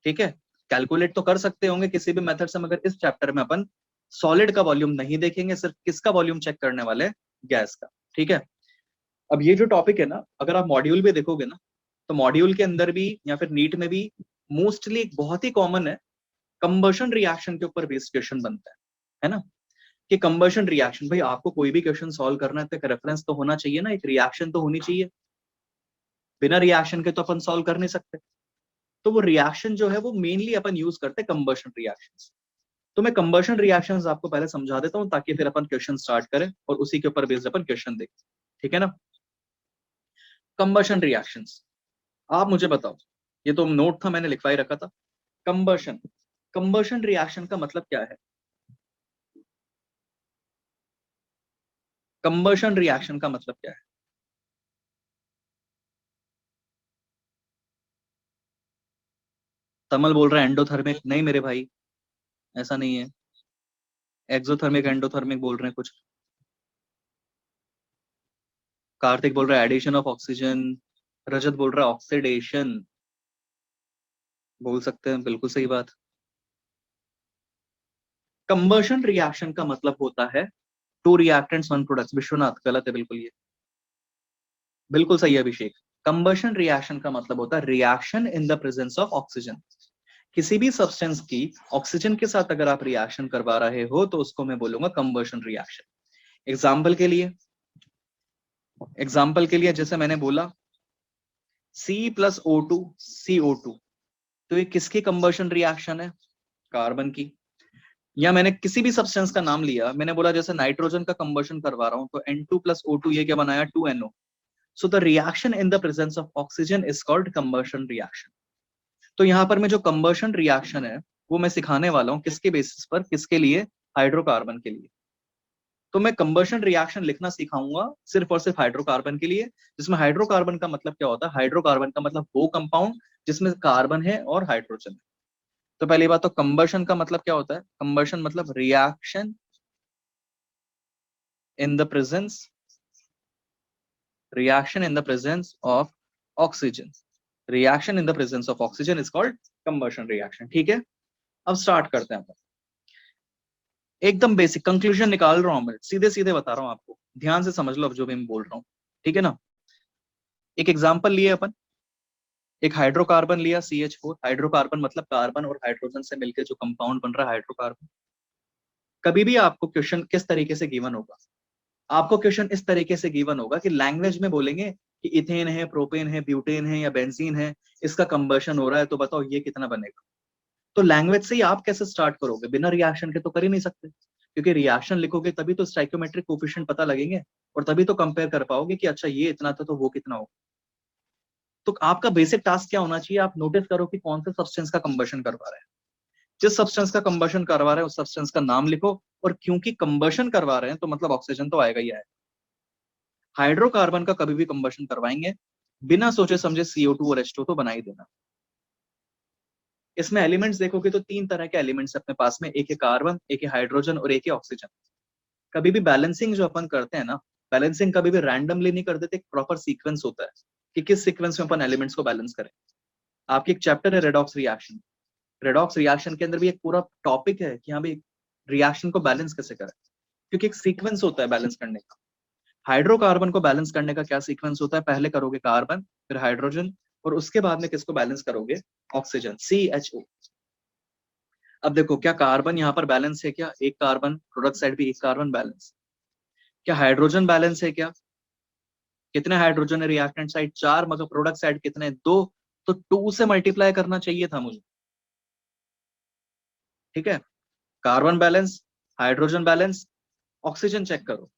ठीक है, कैलकुलेट तो कर सकते होंगे किसी भी मेथड से, मगर इस चैप्टर में अपन सॉलिड का वॉल्यूम नहीं देखेंगे, सिर्फ किसका वॉल्यूम चेक करने वाले, गैस का। ठीक है, अब ये जो टॉपिक है ना, अगर आप मॉड्यूल भी देखोगे ना, तो मॉड्यूल के अंदर भी या फिर नीट में भी मोस्टली एक बहुत ही कॉमन है, कंबशन रिएक्शन के ऊपर बेस्ड क्वेश्चन बनता है ना? कि कंबशन रिएक्शन, भाई आपको कोई भी क्वेश्चन सॉल्व करना है तो एक रेफरेंस तो होना चाहिए ना, एक रिएक्शन तो होनी चाहिए। बिना रिएक्शन के तो अपन सॉल्व कर नहीं सकते। तो वो रिएक्शन जो है वो मेनली अपन यूज करते हैं कंबशन रिएक्शंस। तो मैं कंबशन रिएक्शंस आपको पहले समझा देता हूं ताकि फिर अपन क्वेश्चन स्टार्ट करें और उसी के ऊपर बेस्ड अपन क्वेश्चन देखें। ठीक है ना? कंबशन रिएक्शंस, आप मुझे बताओ, ये तो नोट था मैंने लिखवा ही रखा था। कंबशन, कंबशन रिएक्शन का मतलब क्या है? कंबशन रिएक्शन का मतलब क्या है? तमल बोल रहा है एंडोथर्मिक, नहीं मेरे भाई, ऐसा नहीं है। एक्सोथर्मिक एंडोथर्मिक बोल रहे हैं कुछ। कार्तिक बोल रहा है एडिशन ऑफ ऑक्सीजन। रजत बोल रहा है ऑक्सीडेशन। बोल सकते हैं, बिल्कुल सही बात। कंबशन रिएक्शन का मतलब होता है to reactants one products. Vishwanath गलत है बिल्कुल, ये बिल्कुल सही है अभिषेक। कंबशन रिएक्शन का मतलब होता है reaction in the presence of oxygen. किसी भी सब्सटेंस की ऑक्सीजन के साथ अगर आप रिएक्शन करवा रहे हो तो उसको मैं बोलूंगा कंबशन रिएक्शन। एग्जाम्पल के लिए, एग्जाम्पल के लिए जैसे मैंने बोला C+O2 CO2, तो ये किसकी कंबशन रिएक्शन है? कार्बन की। या मैंने किसी भी सब्सटेंस का नाम लिया, मैंने बोला जैसे नाइट्रोजन का कंबशन करवा रहा हूं तो N2+O2 ये क्या बनाया, 2NO। So the reaction in the presence of oxygen is called combustion reaction. तो यहाँ पर मैं जो कंबशन रिएक्शन है वो मैं सिखाने वाला हूँ किसके बेसिस पर, किसके लिए, हाइड्रोकार्बन के लिए। तो मैं कंबशन रिएक्शन लिखना सिखाऊंगा सिर्फ और सिर्फ हाइड्रोकार्बन के लिए, जिसमें हाइड्रोकार्बन का मतलब क्या होता है, हाइड्रोकार्बन का मतलब वो कंपाउंड जिसमें कार्बन है और हाइड्रोजन है। तो पहली बात तो कंबशन का मतलब क्या होता है, कंबशन मतलब reaction in the presence, reaction in the presence of oxygen. Reaction in the presence of oxygen is called combustion reaction. ठीक है, अब स्टार्ट करते हैं अपन। एकदम बेसिक कंक्लूजन निकाल रहा हूं मैं, सीधे सीधे बता रहा हूं आपको, ध्यान से समझ लो अब जो भी मैं बोल रहा हूँ। ठीक है ना? एक एग्जांपल लिए अपन, एक हाइड्रोकार्बन लिया CH4। हाइड्रोकार्बन मतलब कार्बन और हाइड्रोजन से मिलकर जो कंपाउंड बन रहा है हाइड्रोकार्बन। कभी भी आपको क्वेश्चन किस तरीके से गिवन होगा, आपको क्वेश्चन इस तरीके से गिवन होगा कि लैंग्वेज में बोलेंगे कि इथेन है, प्रोपेन है, ब्यूटेन है या बेंजीन है, इसका कंबशन हो रहा है, तो बताओ ये कितना बनेगा। तो लैंग्वेज से ही आप कैसे स्टार्ट करोगे, बिना रिएक्शन के तो कर ही नहीं सकते, क्योंकि रिएक्शन लिखोगे तभी तो स्टाइकोमेट्रिक कोफिशिएंट पता लगेंगे और तभी तो कंपेयर कर पाओगे कि अच्छा ये इतना था तो वो कितना होगा। तो आपका बेसिक टास्क क्या होना चाहिए, आप नोटिस करो कि कौन से सब्सटेंस का कंबशन करवा रहे हैं। जिस सब्सटेंस का कंबशन करवा रहे हैं उस सब्सटेंस का नाम लिखो, और क्योंकि कंबशन करवा रहे हैं तो मतलब ऑक्सीजन तो आएगा ही आएगा। हाइड्रोकार्बन का कभी भी कंबशन करवाएंगे बिना सोचे समझे CO2 और H2 तो बना ही देना। इसमें एलिमेंट्स देखोगे तो 3 तरह के एलिमेंट्स अपने पास में, एक है कार्बन, एक है हाइड्रोजन और एक है ऑक्सीजन। कभी भी बैलेंसिंग जो अपन करते हैं ना, बैलेंसिंग कभी भी रैंडमली नहीं कर देते, एक प्रॉपर सीक्वेंस होता है कि किस सीक्वेंस में अपन एलिमेंट्स को बैलेंस करें। आपकी एक चैप्टर है रेडॉक्स रिएक्शन, रेडॉक्स रिएक्शन के अंदर भी एक पूरा टॉपिक है कि हाँ भाई रिएक्शन को बैलेंस कैसे करें, क्योंकि एक सीक्वेंस होता है बैलेंस करने का। हाइड्रोकार्बन को बैलेंस करने का क्या सीक्वेंस होता है, पहले करोगे कार्बन, फिर हाइड्रोजन, और उसके बाद में किसको बैलेंस करोगे, ऑक्सीजन, CHO। अब देखो क्या कार्बन यहाँ पर बैलेंस है क्या, एक कार्बन प्रोडक्ट साइड भी एक कार्बन बैलेंस। क्या हाइड्रोजन बैलेंस है क्या, कितने हाइड्रोजन है रिएक्टेंट साइड 4, मगर प्रोडक्ट साइड कितने 2, तो 2 से मल्टीप्लाई करना चाहिए था मुझे। ठीक है, carbon balance, hydrogen balance, oxygen check करो,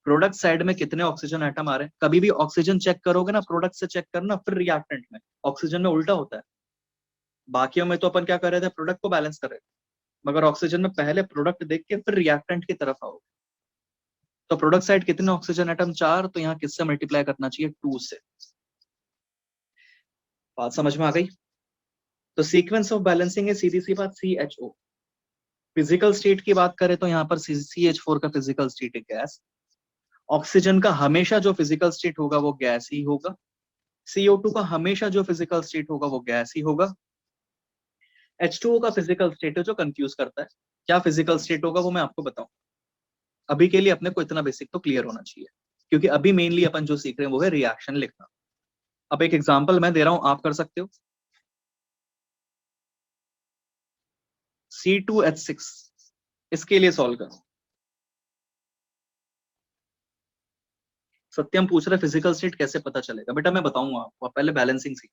प्रोडक्ट साइड में कितने ऑक्सीजन एटम आ रहे हैं। कभी भी ऑक्सीजन चेक करोगे ना, प्रोडक्ट से चेक करना फिर रिएक्टेंट में, ऑक्सीजन में उल्टा होता है। बाकियों में तो अपन क्या कर रहे थे, प्रोडक्ट को बैलेंस कर रहे थे, मगर ऑक्सीजन में पहले प्रोडक्ट देख के फिर रिएक्टेंट की तरफ आओ। तो प्रोडक्ट साइड कितने ऑक्सीजन एटम 4, तो यहाँ किससे मल्टीप्लाई करना चाहिए 2 से। बात समझ में आ गई। तो सीक्वेंस ऑफ बैलेंसिंग है सीधी सी बात CHO। फिजिकल स्टेट की बात करें तो यहाँ पर CH4 का फिजिकल स्टेट है गैस। ऑक्सीजन का हमेशा जो फिजिकल स्टेट होगा वो गैस ही होगा। CO2 का हमेशा जो फिजिकल स्टेट होगा वो गैस ही होगा। H2O का फिजिकल स्टेट है जो कंफ्यूज करता है। क्या फिजिकल स्टेट होगा वो मैं आपको बताऊं। अभी के लिए अपने को इतना बेसिक तो क्लियर होना चाहिए, क्योंकि अभी मेनली अपन जो सीख रहे हैं वो है रिएक्शन लिखना। अब एक एग्जांपल मैं दे रहा हूं, आप कर सकते हो। C2H6, इसके लिए सॉल्व करो। सत्यम पूछ रहे फिजिकल स्टेट कैसे पता चलेगा। बेटा मैं बताऊंगा आपको, आप पहले बैलेंसिंग सीख।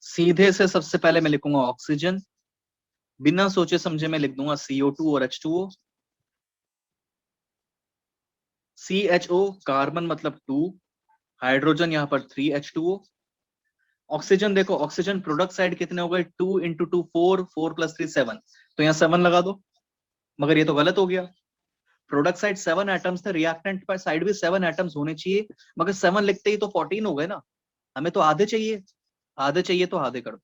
सीधे से सबसे पहले मैं लिखूंगा ऑक्सीजन, बिना सोचे समझे मैं लिख दूंगा CO2 और H2O। CHO कार्बन मतलब 2, हाइड्रोजन यहाँ पर 3H2O। ऑक्सीजन देखो, ऑक्सीजन प्रोडक्ट साइड कितने हो गए 2 इंटू 2 4, 4 प्लस 3 7, तो यहाँ 7 लगा दो। मगर ये तो गलत हो गया। प्रोडक्ट साइड 7 एटम्स थे, रिएक्टेंट पर साइड भी 7 एटम्स होने चाहिए, मगर 7 लिखते ही तो 14 हो गए ना। हमें तो आधे चाहिए, आधे चाहिए तो आधे कर दो।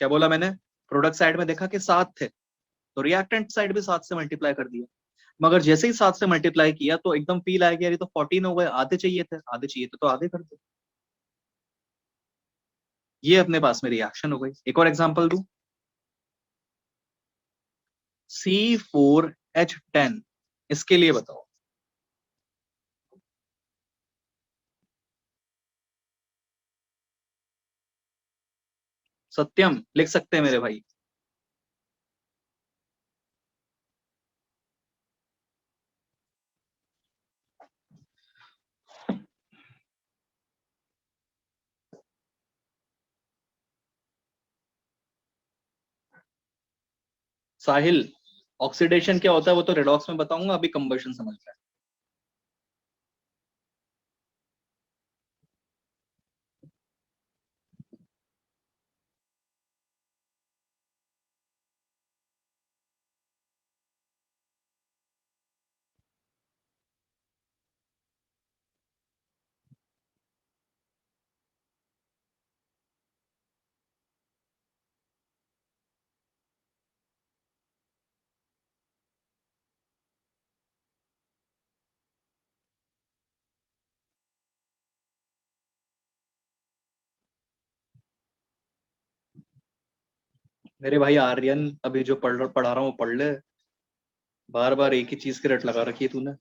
क्या बोला मैंने, प्रोडक्ट साइड में देखा कि 7 थे, तो रिएक्टेंट साइड भी 7 से मल्टीप्लाई कर दिया। मगर जैसे ही 7 से मल्टीप्लाई किया तो एकदम फील आया कि यार ये तो 14 हो गए, आधे चाहिए थे, आधे चाहिए थे तो आधे कर दो। ये अपने पास में रिएक्शन हो गई। एक और एग्जांपल दूं, C4H10, इसके लिए बताओ। सत्यम लिख सकते हैं मेरे भाई। साहिल, ऑक्सीडेशन क्या होता है वो तो रेडॉक्स में बताऊंगा, अभी कंबशन समझ रहा है। मेरे भाई आर्यन, अभी जो पढ़ा रहा हूँ पढ़ ले, बार बार एक ही चीज की रट लगा रखी है तूने।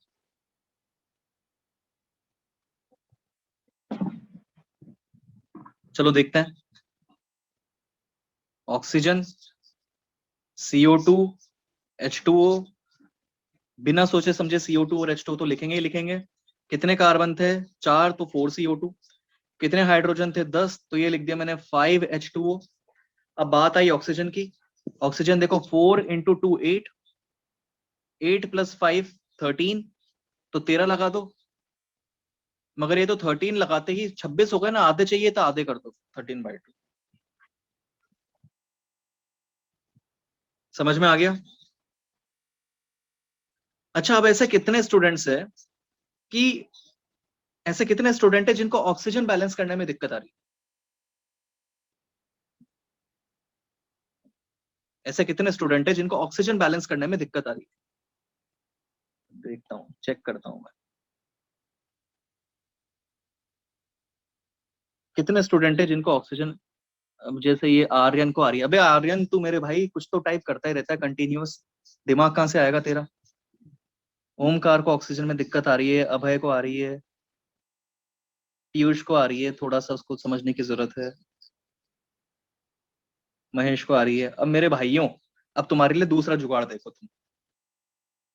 चलो देखते हैं। ऑक्सीजन, CO2, H2O, बिना सोचे समझे CO2 और H2O तो लिखेंगे ही लिखेंगे। कितने कार्बन थे 4, तो 4CO2। कितने हाइड्रोजन थे 10, तो ये लिख दिया मैंने 5H2O। अब बात आई ऑक्सीजन की। ऑक्सीजन देखो 4 इंटू 2 8, 8 प्लस 5 13, तो 13 लगा दो। मगर ये तो 13 लगाते ही 26 हो गए ना, आधे चाहिए तो आधे कर दो 13/2। समझ में आ गया। अच्छा अब ऐसे कितने स्टूडेंट्स है कि ऐसे कितने स्टूडेंट है जिनको ऑक्सीजन बैलेंस करने में दिक्कत आ रही है। ऐसे कितने स्टूडेंट है जिनको ऑक्सीजन बैलेंस करने में दिक्कत आ रही है। देखता हूँ, चेक करता हूँ मैं। कितने स्टूडेंट है जिनको ऑक्सीजन, अब जैसे ये आर्यन को आ रही है। अबे आर्यन तू मेरे भाई कुछ तो टाइप करता ही रहता है कंटिन्यूअस, दिमाग कहाँ से आएगा तेरा। ओमकार को ऑक्सीजन में दिक्कत आ रही है, अभय को आ रही है, पीयूष को आ रही है, थोड़ा सा उसको समझने की जरूरत है। महेश को आ रही है। अब मेरे भाइयों, अब तुम्हारे लिए दूसरा जुगाड़ देखो तुम।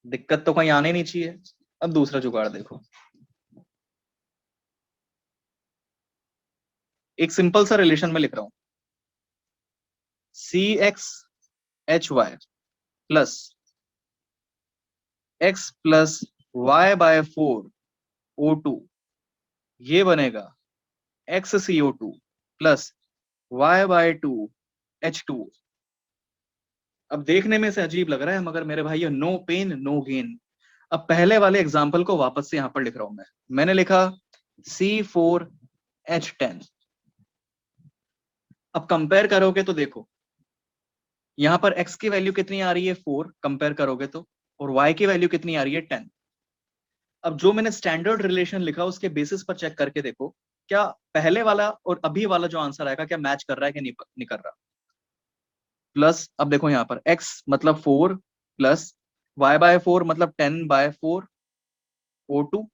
दिक्कत तो कहीं आने नहीं चाहिए। अब दूसरा जुगाड़ देखो। एक सिंपल सा रिलेशन में लिख रहा हूं। CX HY प्लस X+Y/4O2, ये बनेगा XCO2 प्लस Y/2H2। अब देखने में से अजीब लग रहा है, मगर मेरे भाई नो पेन नो गेन। अब पहले वाले एग्जाम्पल को वापस से यहां पर लिख रहा हूं मैं। मैंने लिखा C4H10। अब कंपेयर करोगे तो देखो, यहां पर x की वैल्यू कितनी आ रही है 4, कंपेयर करोगे तो, और y की वैल्यू कितनी आ रही है 10। अब जो मैंने स्टैंडर्ड रिलेशन लिखा उसके बेसिस पर चेक करके देखो, क्या पहले वाला और अभी वाला जो आंसर आएगा क्या मैच कर रहा है कि नहीं कर रहा। प्लस अब देखो यहाँ पर x मतलब 4 प्लस y/4 मतलब 10/4O2।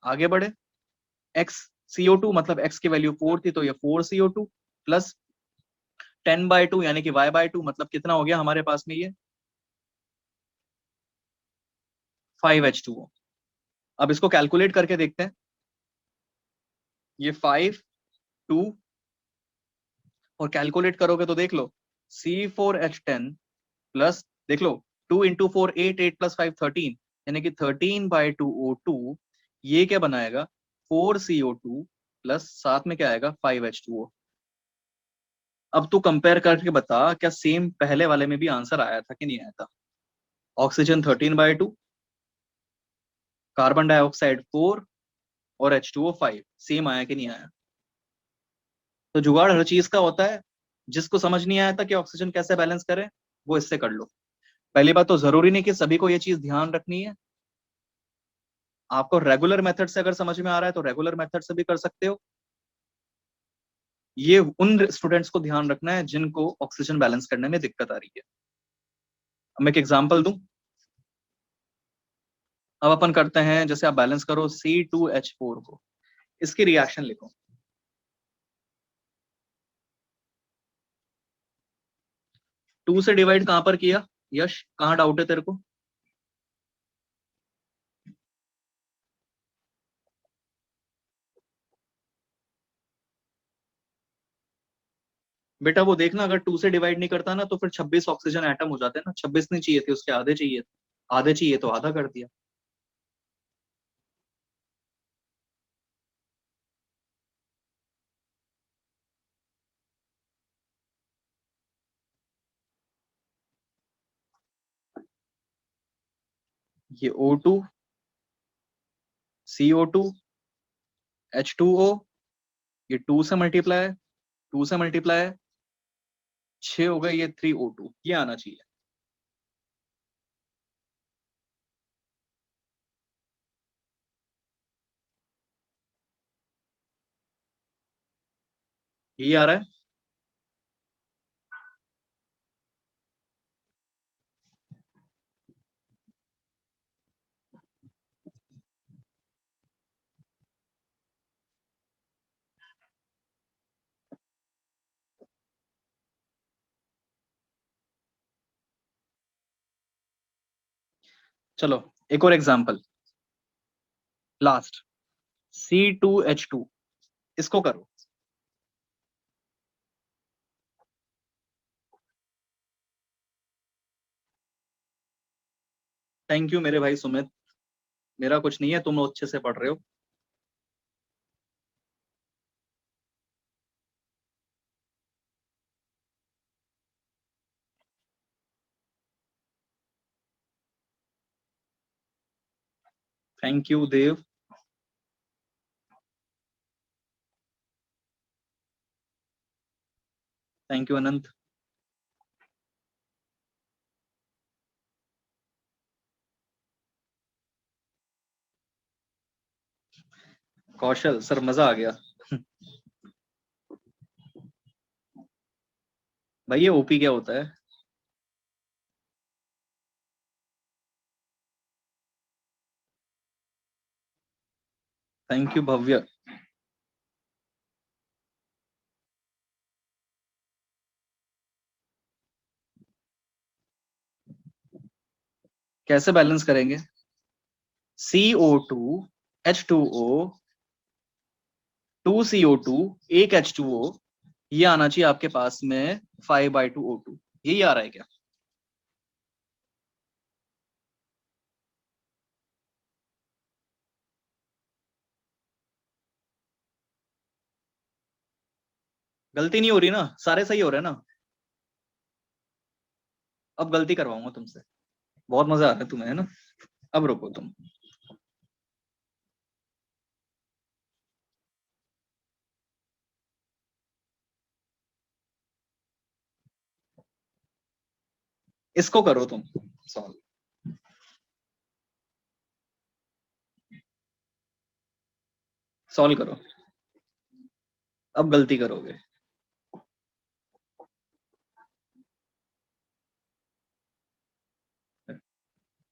आगे बढ़े, XCO2 मतलब x की वैल्यू 4 थी तो ये 4CO2 प्लस 10/2 यानी कि y/2 मतलब कितना हो गया हमारे पास में ये 5H2O। अब इसको कैलकुलेट करके देखते हैं। ये 5 2 और कैलकुलेट करोगे तो देख लो C4H10 प्लस, देख लो 2 × 4 8, 8 + 5 13, यानी कि 13/2O2। ये क्या बनाएगा 4CO2 प्लस साथ में क्या आएगा 5H2O। अब तू कंपेयर करके बता क्या सेम पहले वाले में भी आंसर आया था कि नहीं आया था। ऑक्सीजन 13/2, कार्बन डाइऑक्साइड 4 और H2O 5, सेम आया कि नहीं आया। तो जुगाड़ हर चीज का होता है। जिसको समझ नहीं आया था कि ऑक्सीजन कैसे बैलेंस करें, वो इससे कर लो। पहली बात तो जरूरी नहीं कि सभी को ये चीज ध्यान रखनी है। आपको रेगुलर मेथड से अगर समझ में आ रहा है तो रेगुलर मेथड से भी कर सकते हो। ये उन स्टूडेंट्स को ध्यान रखना है जिनको ऑक्सीजन बैलेंस करने में दिक्कत आ रही है। अब मैं एक एग्जांपल दूं। अब अपन करते हैं, जैसे आप बैलेंस करो C2H4 को, इसकी रिएक्शन लिखो। 2 से डिवाइड कहां पर किया यश, कहां डाउट है तेरे को। बेटा वो देखना, अगर 2 से डिवाइड नहीं करता ना तो फिर 26 ऑक्सीजन एटम हो जाते हैं ना। 26 नहीं चाहिए थे, उसके आधे चाहिए थे। आधे चाहिए तो आधा कर दिया। ये O2 CO2 H2O, ये 2 से मल्टीप्लाई, 2 से मल्टीप्लाई 6 हो गए, ये 3O2, ये आना चाहिए। ये आ रहा है। चलो एक और एग्जांपल, लास्ट, C2H2, इसको करो। थैंक यू मेरे भाई सुमित, मेरा कुछ नहीं है, तुम लोग अच्छे से पढ़ रहे हो। Thank you Dev. Thank you Anant. Kaushal sir, मजा आ गया। भाई ये ओपी क्या होता है। Thank you Bhavya. कैसे बैलेंस करेंगे? CO2 H2O 2CO2 एक H2O, ये आना चाहिए आपके पास में 5/2 O2, यही आ रहा है क्या? गलती नहीं हो रही ना, सारे सही हो रहे हैं ना? अब गलती करवाऊंगा तुमसे। बहुत मजा आ रहा है तुम्हें, है ना? अब रुको तुम। इसको करो तुम सॉल्व। सॉल्व करो। अब गलती करोगे।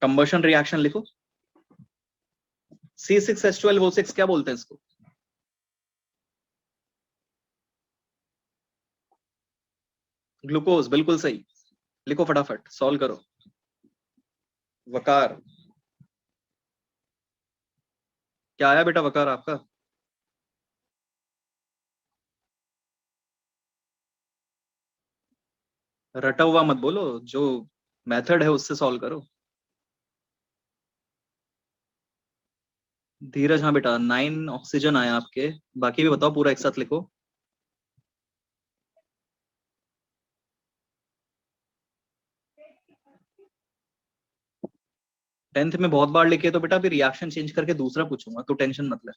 कंबशन रिएक्शन लिखो। C6H12O6 क्या बोलते हैं इसको? ग्लूकोज, बिल्कुल सही। लिखो फटाफट, सॉल्व करो। वकार। क्या आया बेटा वकार आपका? रटा हुआ मत बोलो, जो मेथड है उससे सॉल्व करो। धीरज, हाँ बेटा, 9 ऑक्सीजन आया आपके। बाकी भी बताओ, पूरा एक साथ लिखो। 10th में बहुत बार लिखे तो बेटा फिर रिएक्शन चेंज करके दूसरा पूछूंगा, तो टेंशन मत ले।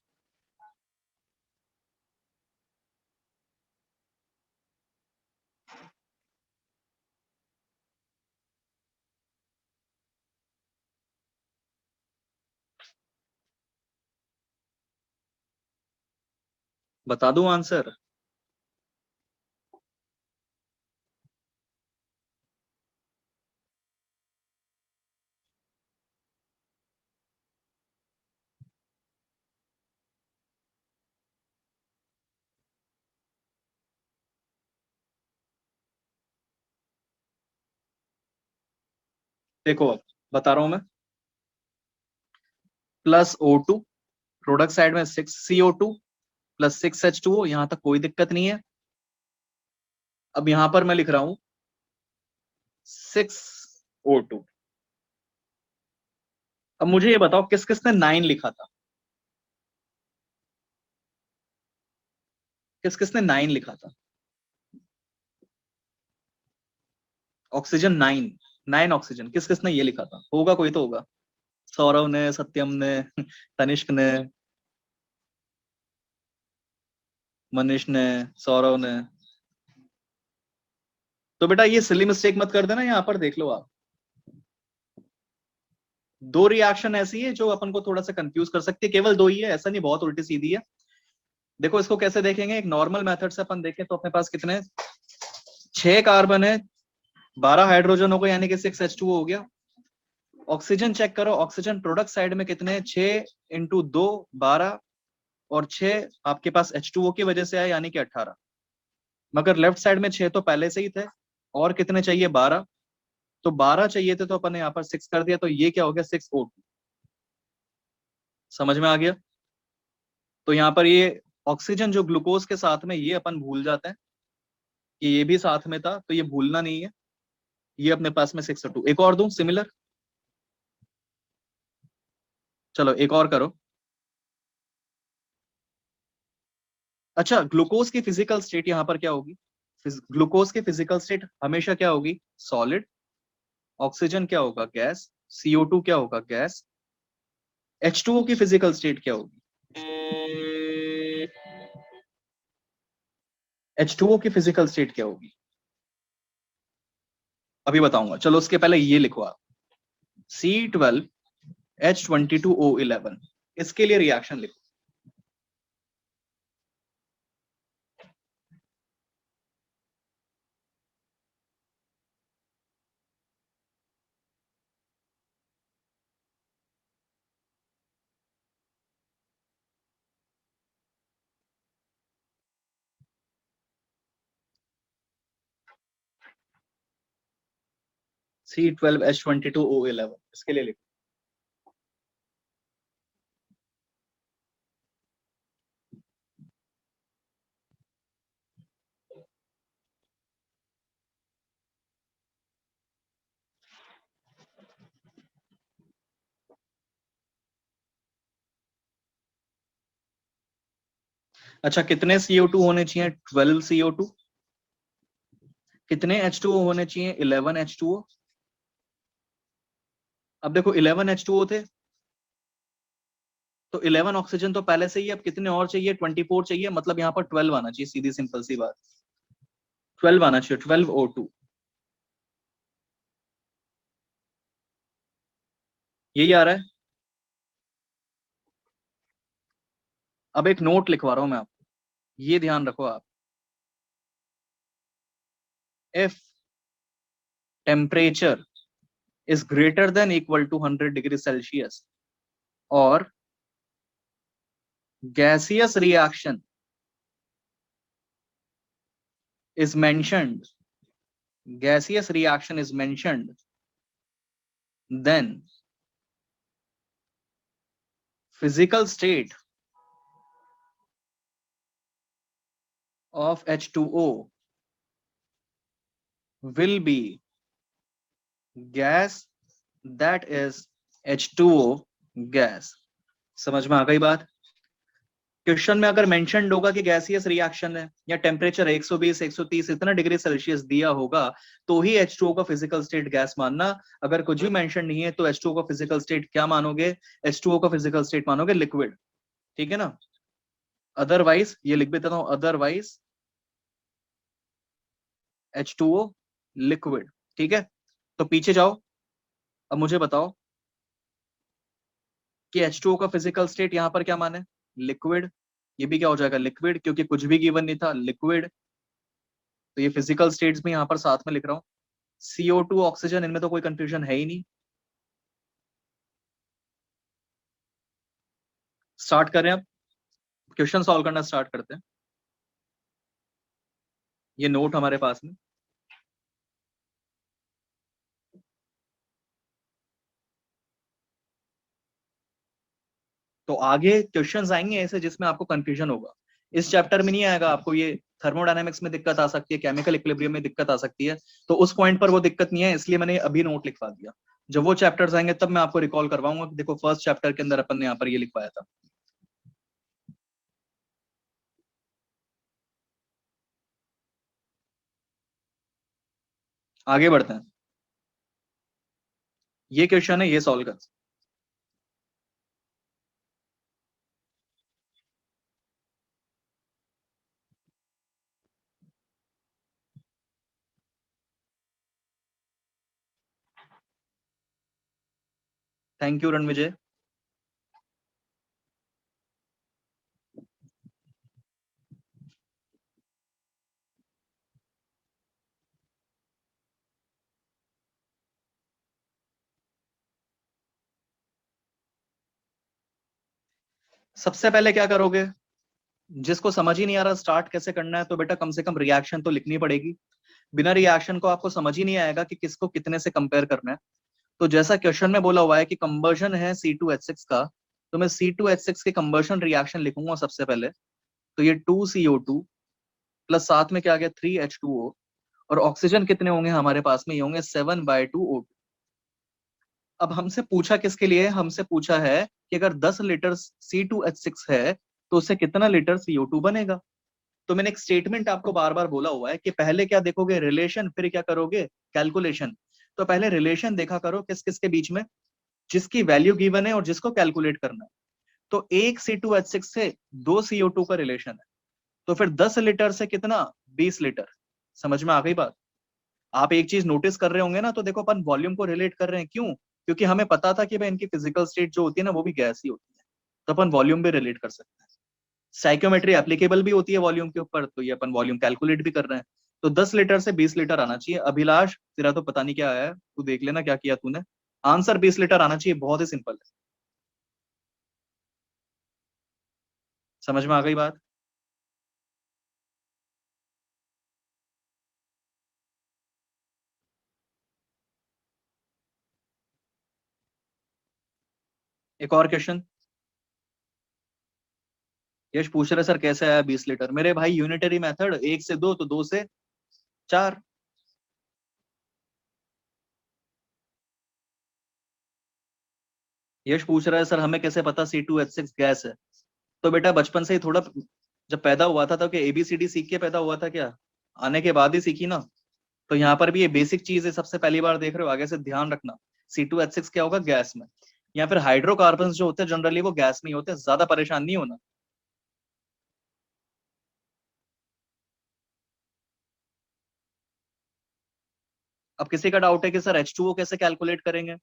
बता दूं आंसर? देखो अब बता रहा हूं मैं। +O2, प्रोडक्ट साइड में 6CO2 +6H2O, यहां तक कोई दिक्कत नहीं है। अब यहां पर मैं लिख रहा हूं 6O2। अब मुझे ये बताओ किस किसने 9 लिखा था? किस किसने 9 लिखा था? ऑक्सीजन 9। 9 ऑक्सीजन किस किसने ये लिखा था? होगा, कोई तो होगा। सौरव ने, सत्यम ने, तनिष्क ने, मनीष ने, सौरव ने। तो बेटा ये सिली मिस्टेक मत कर देना, यहाँ पर देख लो आप। दो रिएक्शन ऐसी है जो अपन को थोड़ा सा कंफ्यूज कर सकती है, केवल दो ही है, ऐसा नहीं बहुत उल्टी सीधी है। देखो इसको कैसे देखेंगे, एक नॉर्मल मेथड से अपन देखें तो अपने पास कितने, 6 कार्बन है, 12 हाइड्रोजन हो गए, यानी कि 6H2O हो गया। ऑक्सीजन चेक करो, ऑक्सीजन प्रोडक्ट साइड में कितने, 6 × 2 12, और 6 आपके पास H2O की वजह से आए, यानी कि 18। मगर लेफ्ट साइड में 6 तो पहले से ही थे, और कितने चाहिए, 12। तो 12 चाहिए थे, तो अपन ने यहाँ पर 6 कर दिया, तो ये क्या हो गया, 6O2। समझ में आ गया? तो यहाँ पर ये ऑक्सीजन जो ग्लूकोज के साथ में, ये अपन भूल जाते हैं कि ये भी साथ में था, तो ये भूलना नहीं है। ये अपने पास में 6O2। एक और दूं सिमिलर? चलो एक और करो। अच्छा, ग्लूकोज की फिजिकल स्टेट यहाँ पर क्या होगी? ग्लूकोज की फिजिकल स्टेट हमेशा क्या होगी, सॉलिड। ऑक्सीजन क्या होगा, गैस। CO2 क्या होगा, गैस। H2O की फिजिकल स्टेट क्या होगी? H2O की फिजिकल स्टेट क्या होगी? अभी बताऊंगा, चलो उसके पहले ये लिखो आप। C12H22O11, इसके लिए रिएक्शन लिखो। C12H22O11 इसके लिए लिखो। अच्छा, कितने CO2 होने चाहिए? 12 CO2। कितने H2O होने चाहिए? 11 H2O। अब देखो 11 H2O थे तो 11 ऑक्सीजन तो पहले से ही, अब कितने और चाहिए? 24 चाहिए, मतलब यहाँ पर 12 आना चाहिए, सीधी सिंपल सी बात। 12 आना चाहिए, 12O2। यही आ रहा है। अब एक नोट लिखवा रहा हूं मैं आपको, ये ध्यान रखो आप। If temperature is greater than equal to 100 degree Celsius or gaseous reaction is mentioned, gaseous reaction is mentioned, then physical state of H2O will be gas, that is H2O gas। समझ में आ गई बात? क्वेश्चन में अगर मेंशनड होगा कि गैसियस रिएक्शन है या टेम्परेचर 120 130 इतना डिग्री सेल्सियस दिया होगा तो ही H2O का फिजिकल स्टेट गैस मानना। अगर कुछ भी मेंशन नहीं है तो H2O का फिजिकल स्टेट क्या मानोगे? H2O का फिजिकल स्टेट मानोगे लिक्विड। ठीक है ना? अदरवाइज ये लिख देता हूं, अदरवाइज H2O लिक्विड। ठीक है, तो पीछे जाओ। अब मुझे बताओ कि H2O का फिजिकल स्टेट यहां पर क्या माने? लिक्विड। ये भी क्या हो जाएगा? लिक्विड, क्योंकि कुछ भी गिवन नहीं था, लिक्विड। तो ये फिजिकल स्टेट्स में यहां पर साथ में लिख रहा हूं। CO2 ऑक्सीजन, इनमें तो कोई कंफ्यूजन है ही नहीं। स्टार्ट करें अब, क्वेश्चन सॉल्व करना स्टार्ट करते हैं। ये नोट हमारे पास में, तो आगे क्वेश्चंस आएंगे ऐसे जिसमें आपको कंफ्यूजन होगा। इस चैप्टर में नहीं आएगा आपको, ये थर्मोडायनेमिक्स में दिक्कत आ सकती है, केमिकल इक्विलिब्रियम में दिक्कत आ सकती है, तो उस पॉइंट पर वो दिक्कत नहीं है, इसलिए मैंने अभी नोट लिखवा दिया। जब वो चैप्टर्स आएंगे तब मैं आपको रिकॉल करवाऊंगा कि देखो फर्स्ट चैप्टर के अंदर अपन ने यहाँ पर ये लिखवाया था। आगे बढ़ते हैं। ये क्वेश्चन है, ये सॉल्व कर। Thank you Ranvijay. सबसे पहले क्या करोगे? जिसको समझ ही नहीं आ रहा स्टार्ट कैसे करना है, तो बेटा कम से कम रिएक्शन तो लिखनी पड़ेगी। बिना रिएक्शन को आपको समझ ही नहीं आएगा कि किसको कितने से कंपेयर करना है। तो जैसा क्वेश्चन में बोला हुआ है कि कंबर्जन है C2H6 का, तो मैं C2H6 के कंबर्जन रिएक्शन लिखूंगा सबसे पहले। तो ये 2CO2 प्लस साथ में क्या आ गया? 3H2O। और ऑक्सीजन कितने होंगे हमारे पास में? ये होंगे 7/2O2। अब हमसे पूछा किसके लिए? हमसे पूछा है कि अगर 10 लीटर C2H6 है तो उससे कितना लीटर CO2 बनेगा। तो मैंने एक स्टेटमेंट आपको बार बार बोला हुआ है कि पहले क्या देखोगे? रिलेशन, फिर क्या करोगे? कैलकुलेशन। तो पहले रिलेशन देखा करो किस किस के बीच में, जिसकी वैल्यू गिवन है और जिसको कैलकुलेट करना है। तो एक C2H6 से 2 CO2 का रिलेशन है, तो फिर 10 लीटर से कितना? 20 लीटर। समझ में आ गई बात? आप एक चीज नोटिस कर रहे होंगे ना, तो देखो अपन वॉल्यूम को रिलेट कर रहे हैं, क्यों? क्योंकि हमें पता था कि भाई इनकी फिजिकल स्टेट जो होती है ना वो भी गैस ही होती है, तो अपन वॉल्यूम भी रिलेट कर सकते हैं। साइक्योमेट्री एप्लीकेबल भी होती है वॉल्यूम के ऊपर, तो ये अपन वॉल्यूम कैलकुलेट भी कर रहे हैं। तो 10 लीटर से 20 लीटर आना चाहिए। अभिलाष तेरा तो पता नहीं क्या आया है, तू देख लेना क्या किया तूने। आंसर 20 लीटर आना चाहिए, बहुत ही सिंपल है। समझ में आ गई बात? एक और क्वेश्चन। यश पूछ रहे सर कैसे आया 20 लीटर। मेरे भाई यूनिटरी मेथड, 1 से 2 तो 2 से 4। यश पूछ रहा है सर हमें कैसे पता C2H6 गैस है। तो बेटा बचपन से ही थोड़ा, जब पैदा हुआ था तब क्या ABCD सीख के पैदा हुआ था क्या? आने के बाद ही सीखी ना। तो यहाँ पर भी ये बेसिक चीज है, सबसे पहली बार देख रहे हो, आगे से ध्यान रखना। C2H6 क्या होगा गैस में, या फिर हाइड्रोकार्बन जो होते हैं जनरली वो गैस में ही होते हैं, ज्यादा परेशान नहीं होना। अब किसी का डाउट है कि सर H2O कैसे कैलकुलेट करेंगे।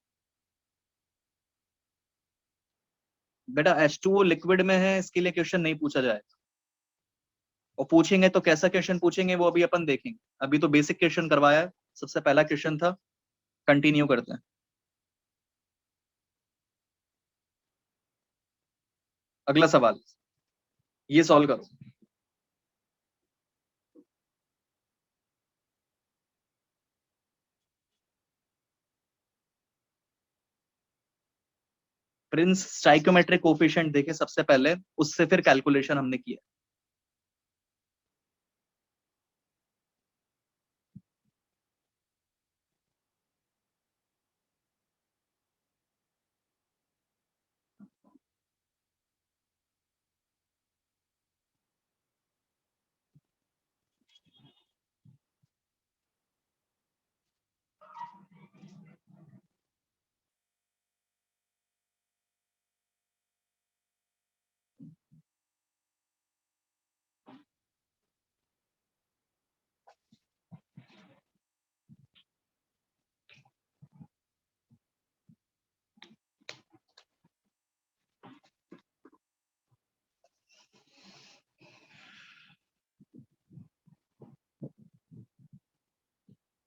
बेटा H2O लिक्विड में है, इसके लिए क्वेश्चन नहीं पूछा जाए, और पूछेंगे तो कैसा क्वेश्चन पूछेंगे वो अभी अपन देखेंगे। अभी तो बेसिक क्वेश्चन करवाया है, सबसे पहला क्वेश्चन था। कंटिन्यू करते हैं। अगला सवाल, ये सॉल्व करो। प्रिंस स्टाइकोमेट्रिक कोफिशिएंट देखे सबसे पहले, उससे फिर कैलकुलेशन हमने किया।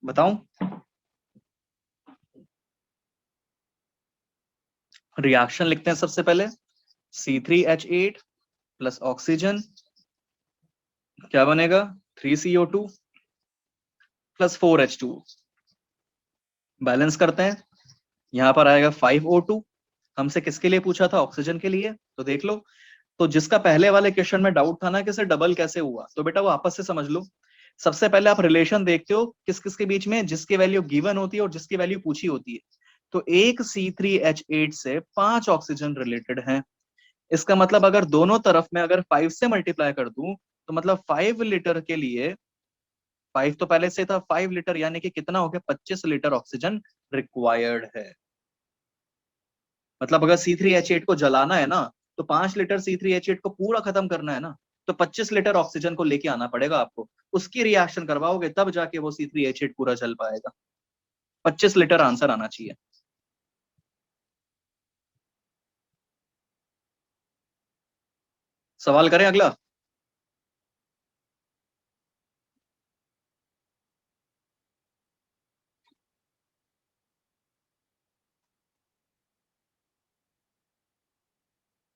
बताऊं? रिएक्शन लिखते हैं सबसे पहले। C3H8 प्लस ऑक्सीजन, क्या बनेगा? 3CO2 plus 4H2। बैलेंस करते हैं, यहाँ पर आएगा 5O2। हमसे किसके लिए पूछा था? ऑक्सीजन के लिए, तो देख लो। तो जिसका पहले वाले क्वेश्चन में डाउट था ना कि सर डबल कैसे हुआ, तो बेटा वो आपस से समझ लो। सबसे पहले आप रिलेशन देखते हो किस किस के बीच में, जिसकी वैल्यू गिवन होती है और जिसकी वैल्यू पूछी होती है। तो एक C3H8 से 5 ऑक्सीजन रिलेटेड है। इसका मतलब अगर दोनों तरफ में अगर 5 से मल्टीप्लाई कर दूं, तो मतलब 5 लीटर के लिए, 5 तो पहले से था, 5 लीटर यानी कि कितना हो गया? 25 लीटर ऑक्सीजन रिक्वायर्ड है। मतलब अगर C3H8 को जलाना है ना, तो 5 लीटर C3H8 को पूरा खत्म करना है ना, तो 25 लीटर ऑक्सीजन को लेके आना पड़ेगा आपको। उसकी रिएक्शन करवाओगे तब जाके वो C3H8 पूरा जल पाएगा। 25 लीटर आंसर आना चाहिए। सवाल करें अगला।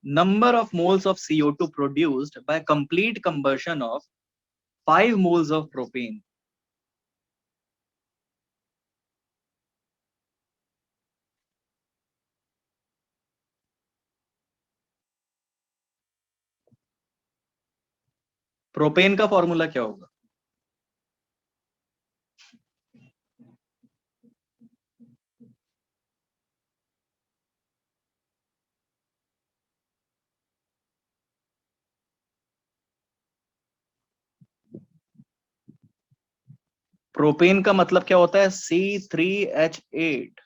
Number of moles of CO2 produced by complete combustion of 5 moles of propane. Propane का फॉर्मूला क्या होगा? प्रोपेन का मतलब क्या होता है? C3H8।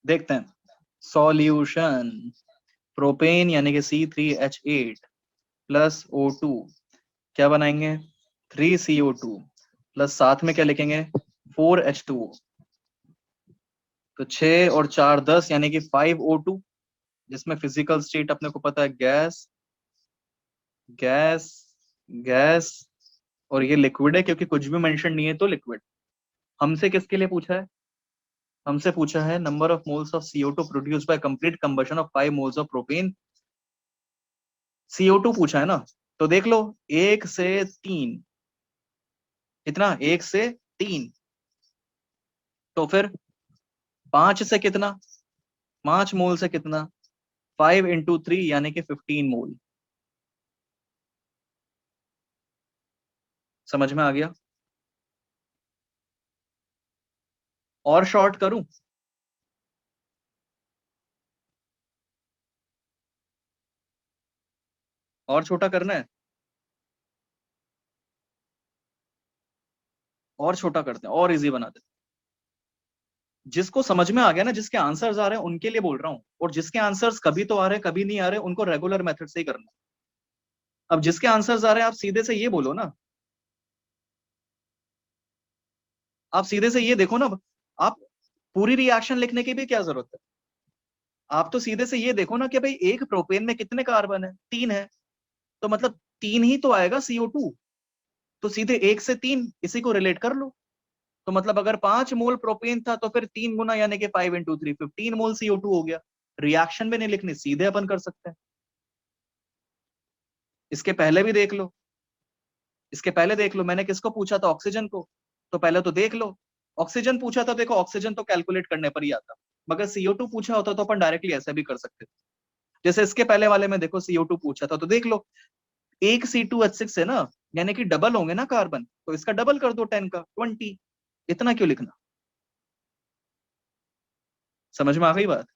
देखते हैं सॉल्यूशन। प्रोपेन यानी कि C3H8 प्लस O2 क्या बनाएंगे 3CO2 प्लस साथ में क्या लिखेंगे 4H2O। तो 6 और 4 10 यानी कि 5O2, जिसमें फिजिकल स्टेट अपने को पता है गैस गैस गैस, और ये लिक्विड है क्योंकि कुछ भी मेंशन नहीं है तो लिक्विड। हमसे किसके लिए पूछा है, हमसे पूछा है number of moles of CO2 produce by complete combustion of 5 moles of propane. CO2 पूछा है ना, तो देख लो 1 से 3, कितना 1 से 3, तो फिर 5 से कितना, 5 मोल से कितना 5 × 3 यानी कि 15 मोल। समझ में आ गया? और शॉर्ट करूं, और छोटा करना है, और छोटा करते हैं और इजी बनाते हैं। जिसको समझ में आ गया ना, जिसके आंसर्स आ रहे हैं उनके लिए बोल रहा हूं, और जिसके आंसर्स कभी तो आ रहे हैं कभी नहीं आ रहे, उनको रेगुलर मेथड से ही करना है। अब जिसके आंसर्स आ रहे हैं आप सीधे से ये बोलो ना, आप सीधे से ये देखो ना, आप पूरी रिएक्शन लिखने की भी क्या जरूरत है, आप तो सीधे से ये देखो ना कि भाई एक प्रोपेन में कितने कार्बन है 3 है, तो मतलब 3 ही तो आएगा CO2, तो सीधे 1 से 3 इसी को रिलेट कर लो। तो मतलब अगर 5 मोल प्रोपेन था तो फिर 3 गुना यानी कि 5 × 3 15 मोल CO2 हो गया। रिएक्शन भी नहीं लिखनी, सीधे अपन कर सकते हैं। इसके पहले भी देख लो, इसके पहले देख लो, मैंने किसको पूछा था ऑक्सीजन को, तो पहले तो देख लो। ऑक्सीजन पूछा था, देखो ऑक्सीजन तो कैलकुलेट करने पर ही आता, मगर CO2 पूछा होता तो अपन डायरेक्टली ऐसे भी कर सकते थे। जैसे इसके पहले वाले में देखो CO2 पूछा था, तो देख लो एक C2H6 है ना, यानी कि डबल होंगे ना कार्बन, तो इसका डबल कर दो 10 का 20। इतना क्यों लिखना? समझ में आ गई बात?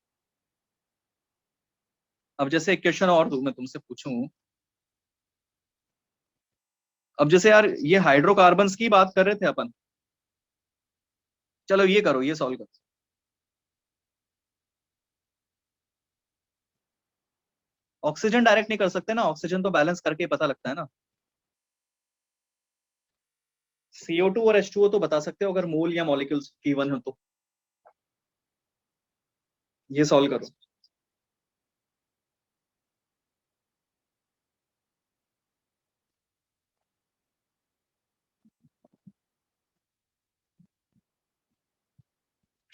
अब जैसे एक क्वेश्चन और मैं तुमसे पूछूं, अब जैसे यार ये हाइड्रोकार्बन्स की बात कर रहे थे अपन, चलो ये करो, ये सॉल्व करो। ऑक्सीजन डायरेक्ट नहीं कर सकते ना, ऑक्सीजन तो बैलेंस करके ही पता लगता है ना। CO2 और H2O तो बता सकते हो अगर मोल या मॉलिक्यूल्स गिवन हो तो। ये सॉल्व करो।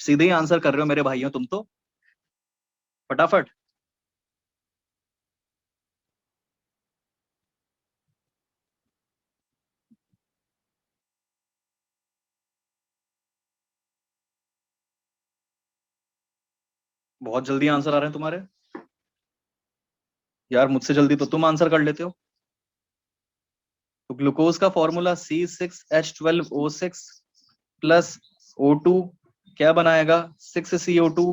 सीधे ही आंसर कर रहे हो मेरे भाइयों तुम तो, फटाफट। बहुत जल्दी आंसर आ रहे हैं तुम्हारे, यार मुझसे जल्दी तो तुम आंसर कर लेते हो। तो ग्लूकोज का फॉर्मूला C6H12O6 प्लस O2 क्या बनाएगा 6CO2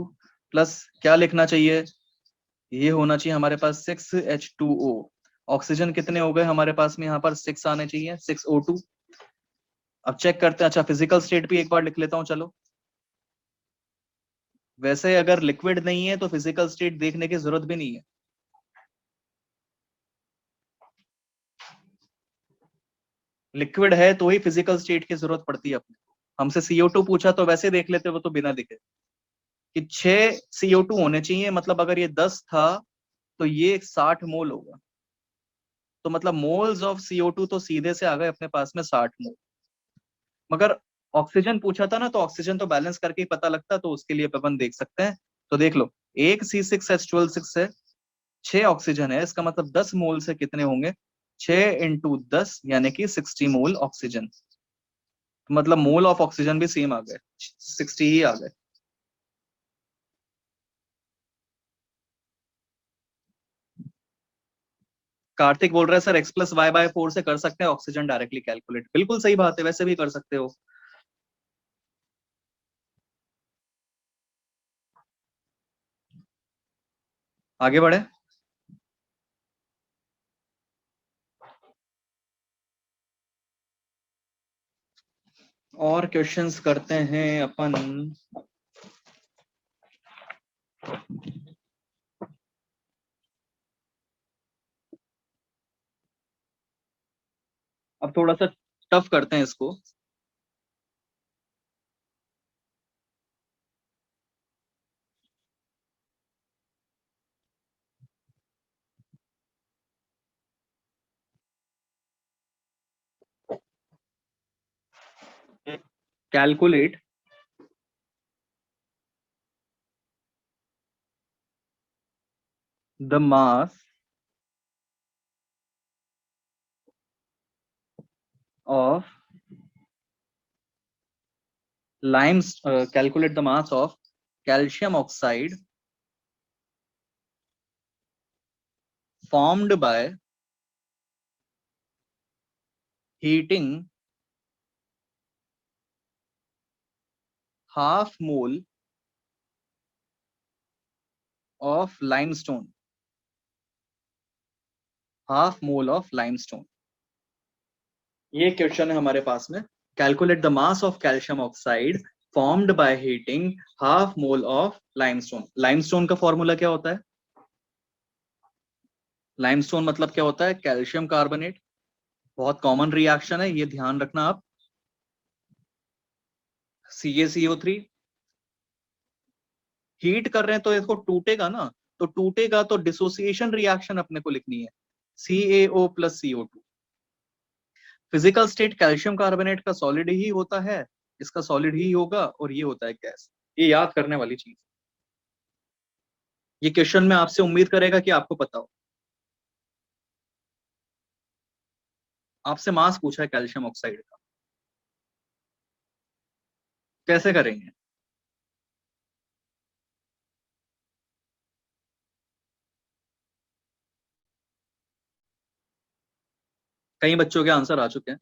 प्लस क्या लिखना चाहिए, ये होना चाहिए हमारे पास 6H2O। ऑक्सीजन कितने हो गए हमारे पास में, यहाँ पर 6 आने चाहिए 6O2। अब चेक करते हैं, अच्छा फिजिकल स्टेट भी एक बार लिख लेता हूँ चलो। वैसे अगर लिक्विड नहीं है तो फिजिकल स्टेट देखने की जरूरत भी नहीं है, लिक्विड है तो ही फिजिकल स्टेट की जरूरत पड़ती है अपने को। हमसे CO2 पूछा तो वैसे देख लेते वो तो बिना दिखे कि 6 CO2 होने चाहिए, मतलब अगर ये 10 था तो ये 60 मोल होगा, तो मतलब मोल्स ऑफ CO2 तो सीधे से आ गए अपने पास में 60 मोल। मगर ऑक्सीजन पूछा था ना, तो ऑक्सीजन तो बैलेंस करके ही पता लगता, तो उसके लिए अपन देख सकते हैं। तो देख लो एक C6H12 है, 6 ऑक्सीजन है, इसका मतलब 10 मोल से कितने होंगे 6 × 10 यानी कि 60 मोल ऑक्सीजन। तो मतलब मोल ऑफ ऑक्सीजन भी सेम आ गए, 60 ही आ गए। कार्तिक बोल रहा है सर X+Y/4 से कर सकते हैं ऑक्सीजन डायरेक्टली कैलकुलेट, बिल्कुल सही बात है, वैसे भी कर सकते हो। आगे बढ़े। और क्वेश्चंस करते हैं अपन। अब थोड़ा सा टफ करते हैं इसको। Calculate the mass of limes calculate the mass of calcium oxide formed by heating half mole of limestone, half mole of limestone। ये क्वेश्चन है हमारे पास में। Calculate the mass of calcium oxide formed by heating half mole of limestone. Limestone का फॉर्मूला क्या होता है? लाइमस्टोन मतलब क्या होता है? Calcium carbonate. बहुत कॉमन रिएक्शन है, ये ध्यान रखना आप। CaCO3 हीट कर रहे हैं तो इसको टूटेगा ना, तो टूटेगा तो डिसोसिएशन रिएक्शन अपने को लिखनी है, CaO plus CO2। Physical state calcium carbonate का सॉलिड ही होता है, इसका सॉलिड ही होगा, और ये होता है गैस। ये याद करने वाली चीज। ये क्वेश्चन में आपसे उम्मीद करेगा कि आपको पता हो। आपसे मास पूछा है कैल्शियम ऑक्साइड का, कैसे करेंगे? कई बच्चों के आंसर आ चुके हैं।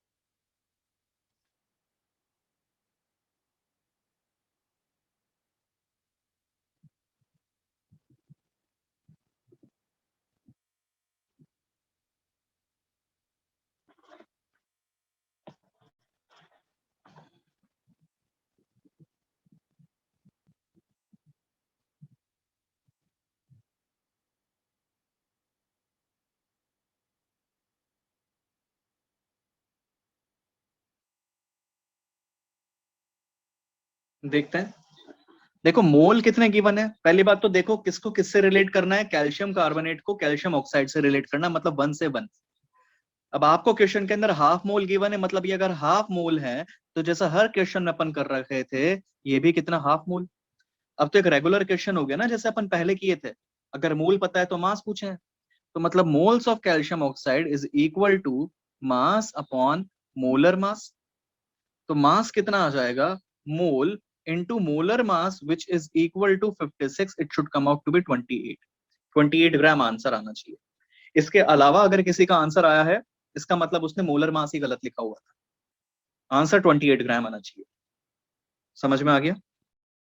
देखते हैं। देखो मोल कितने गिवन है, पहली बात तो देखो किसको किससे रिलेट करना है, कैल्शियम कार्बोनेट को कैल्शियम ऑक्साइड से रिलेट करना, मतलब 1 से 1। अब आपको क्वेश्चन के अंदर हाफ मोल गिवन है, मतलब ये अगर हाफ मोल है तो जैसा हर क्वेश्चन में अपन कर रखे थे, ये भी कितना हाफ मोल। अब तो एक रेगुलर क्वेश्चन हो गया ना, जैसे अपन पहले किए थे, अगर मोल पता है तो मास पूछे, तो मतलब moles of calcium oxide is equal to mass upon molar mass. तो मास कितना आ जाएगा? Mole into molar mass which is equal to 56, it should come out to be 28 gram answer आना चाहिए। इसके अलावा अगर किसी का आंसर आया है, इसका मतलब उसने मोलर मास ही गलत लिखा हुआ था। आंसर 28 ग्राम आना चाहिए। समझ में आ गया?